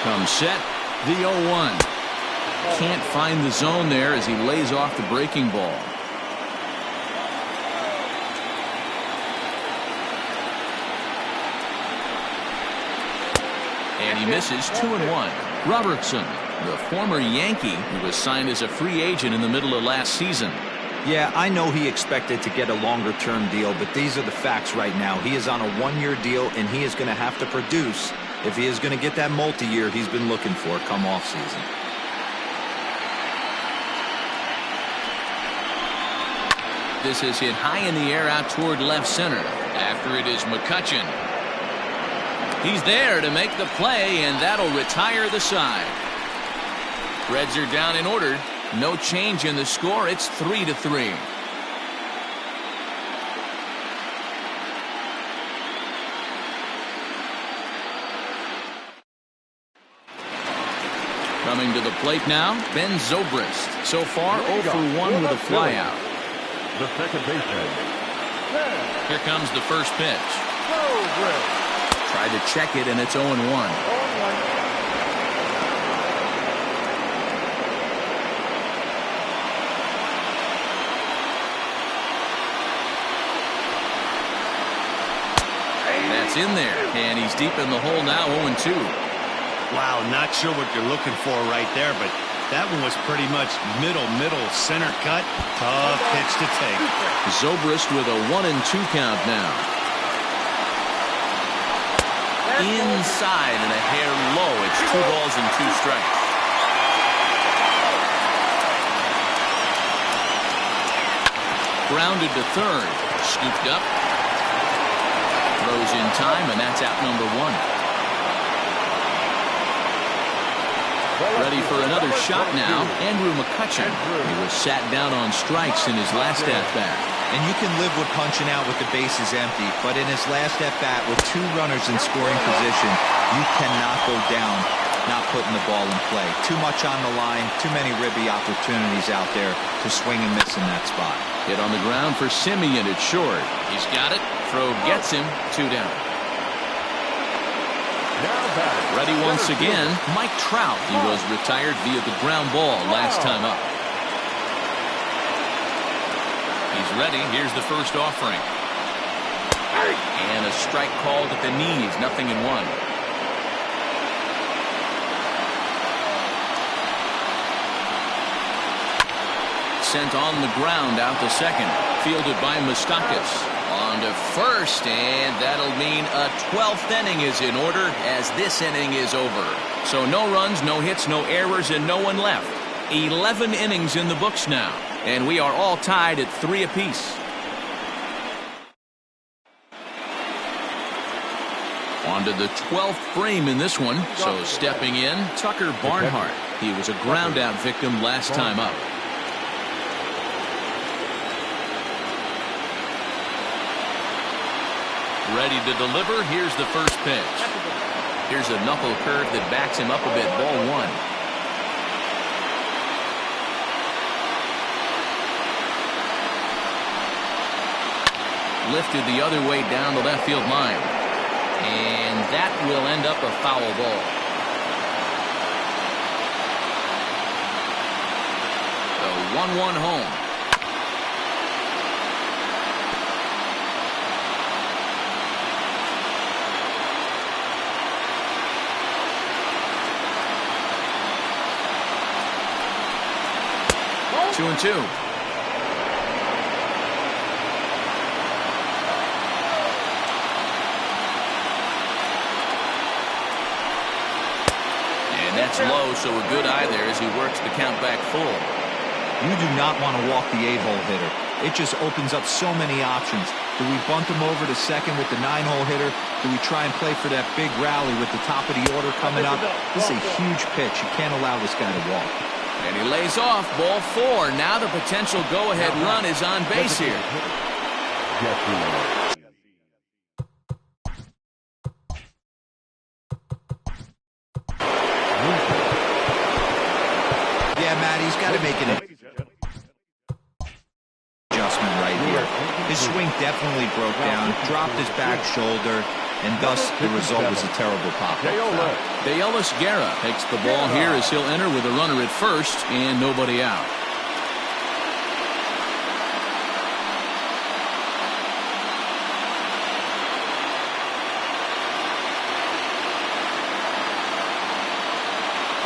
Comes set, the 0-1. Can't find the zone there as he lays off the breaking ball. And he misses 2-1. Robertson, the former Yankee who was signed as a free agent in the middle of last season. Yeah, I know he expected to get a longer-term deal, but these are the facts right now. He is on a 1-year deal, and he is going to have to produce if he is going to get that multi-year he's been looking for come off-season. This is hit high in the air out toward left center. After it is McCutchen. He's there to make the play, and that'll retire the side. Reds are down in order. No change in the score. It's 3-3. Coming to the plate now, Ben Zobrist. So far, 0-for-1 with a flyout. The second baseman. Here comes the first pitch. Tried to check it, and it's 0-1. That's in there, and he's deep in the hole now, 0-2. Wow, not sure what you're looking for right there, but that one was pretty much middle, center cut. Tough pitch to take. Zobrist with a 1-2 count now. Inside and a hair low. It's 2 balls and 2 strikes. Grounded to third. Scooped up. Throws in time, and that's out number 1. Ready for another shot now, Andrew McCutchen. He was sat down on strikes in his last at-bat. And you can live with punching out with the bases empty, but in his last at-bat with 2 runners in scoring position, you cannot go down not putting the ball in play. Too much on the line, too many ribby opportunities out there to swing and miss in that spot. Hit on the ground for Simeon at short. He's got it. Throw gets him. 2 down. Ready once again, Mike Trout. He was retired via the ground ball last time up. He's ready. Here's the first offering. And a strike called at the knees. 0-1. Sent on the ground out to second. Fielded by Moustakas. On to first, and that'll mean a 12th inning is in order as this inning is over. So no runs, no hits, no errors, and no one left. 11 innings in the books now, and we are all tied at 3 apiece. On to the 12th frame in this one. So stepping in, Tucker Barnhart. He was a ground-out victim last time up. Ready to deliver. Here's the first pitch. Here's a knuckle curve that backs him up a bit. Ball 1. Lifted the other way down the left field line. And that will end up a foul ball. The 1-1 home. Two and two. That's low, so a good eye there as he works the count back full. You do not want to walk the 8-hole hitter. It just opens up so many options. Do we bunt him over to second with the 9-hole hitter? Do we try and play for that big rally with the top of the order coming up? This is a huge pitch. You can't allow this guy to walk. And he lays off. Ball 4. Now the potential go-ahead run is on base here. He's got to make an adjustment right here. His swing definitely broke down, dropped his back shoulder, and thus the result was a terrible pop-up foul. Deolis Guerra takes the ball here as he'll enter with a runner at first and nobody out.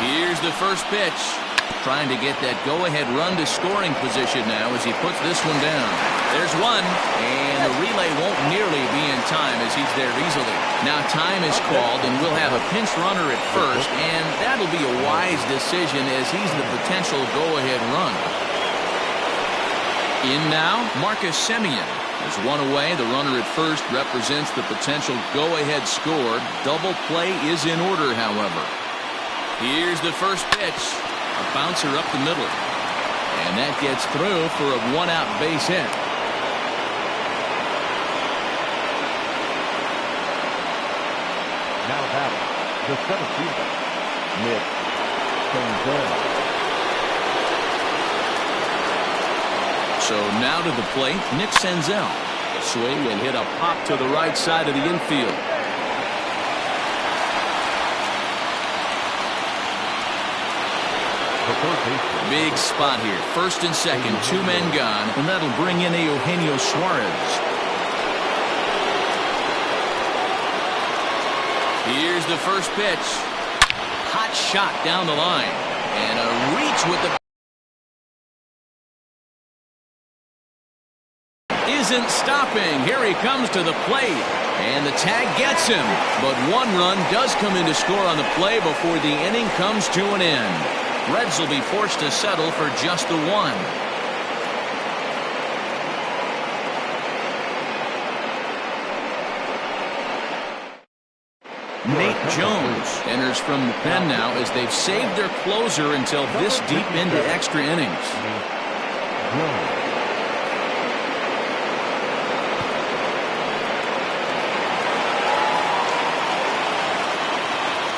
Here's the first pitch. Trying to get that go-ahead run to scoring position now as he puts this one down. There's one, and the relay won't nearly be in time as he's there easily. Now time is called, and we'll have a pinch runner at first, and that'll be a wise decision as he's the potential go-ahead run. In now, Marcus Semien. There's one away. The runner at first represents the potential go-ahead score. Double play is in order, however. Here's the first pitch. A bouncer up the middle. And that gets through for a 1-out base hit. Now batting, the 7th fielder, Nick Senzel. So now to the plate, Nick Senzel. Swing and hit a pop to the right side of the infield. Big spot here. First and second, 2 men gone, and that'll bring in Eugenio Suarez. Here's the first pitch. Hot shot down the line. And a reach with the... Isn't stopping. Here he comes to the plate. And the tag gets him. But one run does come in to score on the play before the inning comes to an end. Reds will be forced to settle for just the one. Nate Jones enters from the pen now as they've saved their closer until this deep into extra innings.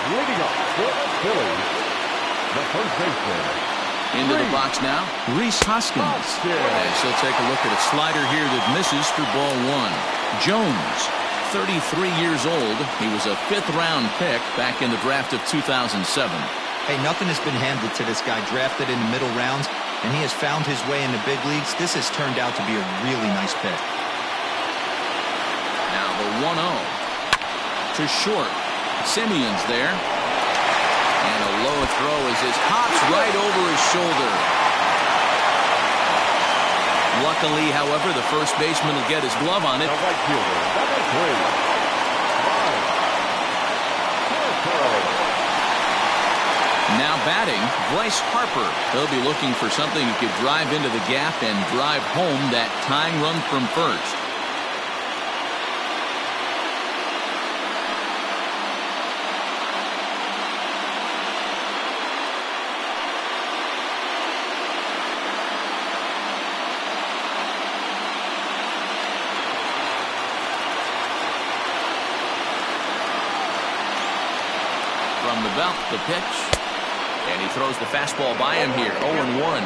Leading off for the Phillies, the first baseman. Into the box now, Rhys Hoskins. As he'll take a look at a slider here that misses for ball 1. Jones, 33 years old. He was a 5th-round pick back in the draft of 2007. Hey, nothing has been handed to this guy. Drafted in the middle rounds, and he has found his way in the big leagues. This has turned out to be a really nice pick. Now the 1-0 to short. Simeon's there. And a low throw as this hops right over his shoulder. Luckily, however, the first baseman will get his glove on it. The right fielder, number 3. Now batting, Bryce Harper. He'll be looking for something he could drive into the gap and drive home that tying run from first. From the belt, the pitch. And he throws the fastball by him here, 0-1.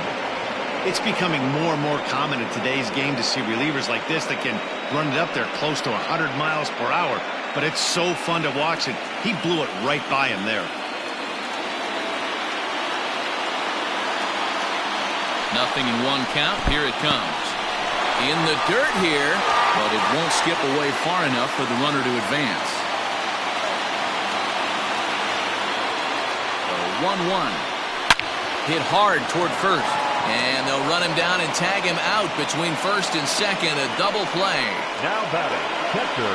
It's becoming more and more common in today's game to see relievers like this that can run it up there close to 100 miles per hour. But it's so fun to watch it. He blew it right by him there. Nothing in one count. Here it comes. In the dirt here, but it won't skip away far enough for the runner to advance. 1-1. Hit hard toward first. And they'll run him down and tag him out between first and second. A double play. Now batting, catcher,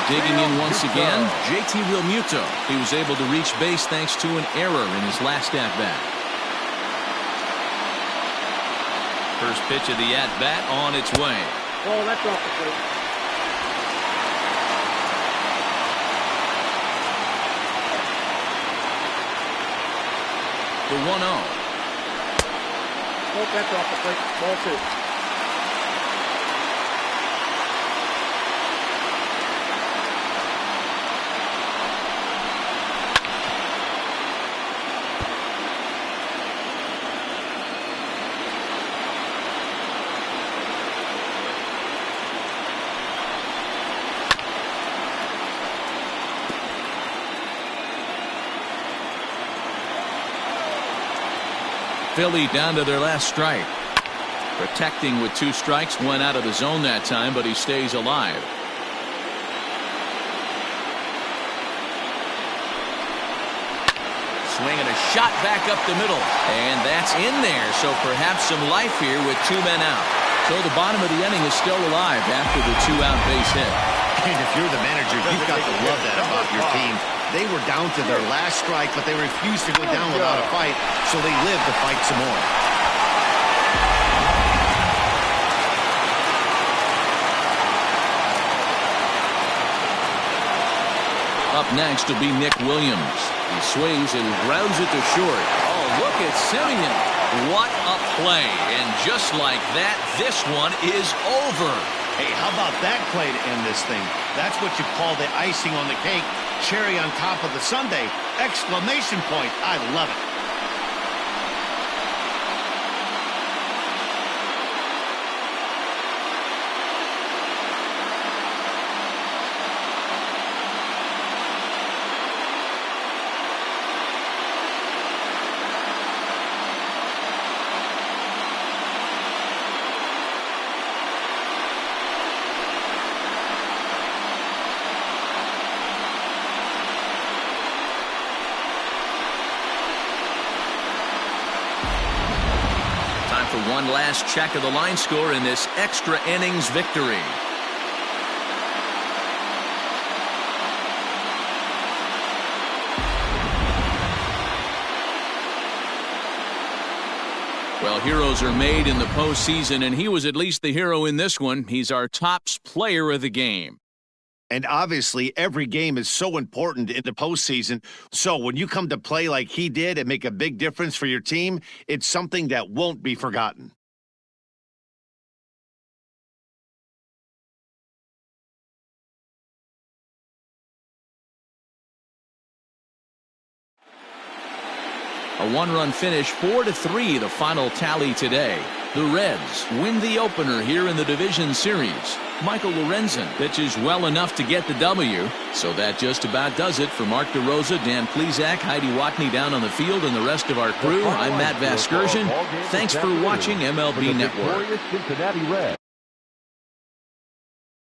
Digging in once again, JT Realmuto. He was able to reach base thanks to an error in his last at-bat. First pitch of the at-bat on its way. Oh, that's off the plate. The 1-0. Oh, that's off the plate. Ball 2. Philly down to their last strike. Protecting with 2 strikes, went out of the zone that time, but he stays alive. Swinging a shot back up the middle, and that's in there. So perhaps some life here with 2 men out. So the bottom of the inning is still alive after the 2-out base hit. And if you're the manager, you've got to love that about your team. They were down to their last strike, but they refused to go down without a fight, so they lived to fight some more. Up next will be Nick Williams. He swings and grounds it to short. Oh, look at Simeon. What a play. And just like that, this one is over. Hey, how about that play to end this thing? That's what you call the icing on the cake. Cherry on top of the sundae. Exclamation point. I love it. For one last check of the line score in this extra innings victory. Well, heroes are made in the postseason, and he was at least the hero in this one. He's our top player of the game. And obviously, every game is so important in the postseason. So when you come to play like he did and make a big difference for your team, it's something that won't be forgotten. A 1-run finish, 4-3, the final tally today. The Reds win the opener here in the division series. Michael Lorenzen pitches well enough to get the W. So that just about does it. For Mark DeRosa, Dan Plesac, Heidi Watney down on the field, and the rest of our crew, I'm Matt Vasgersian. Thanks for watching MLB Network.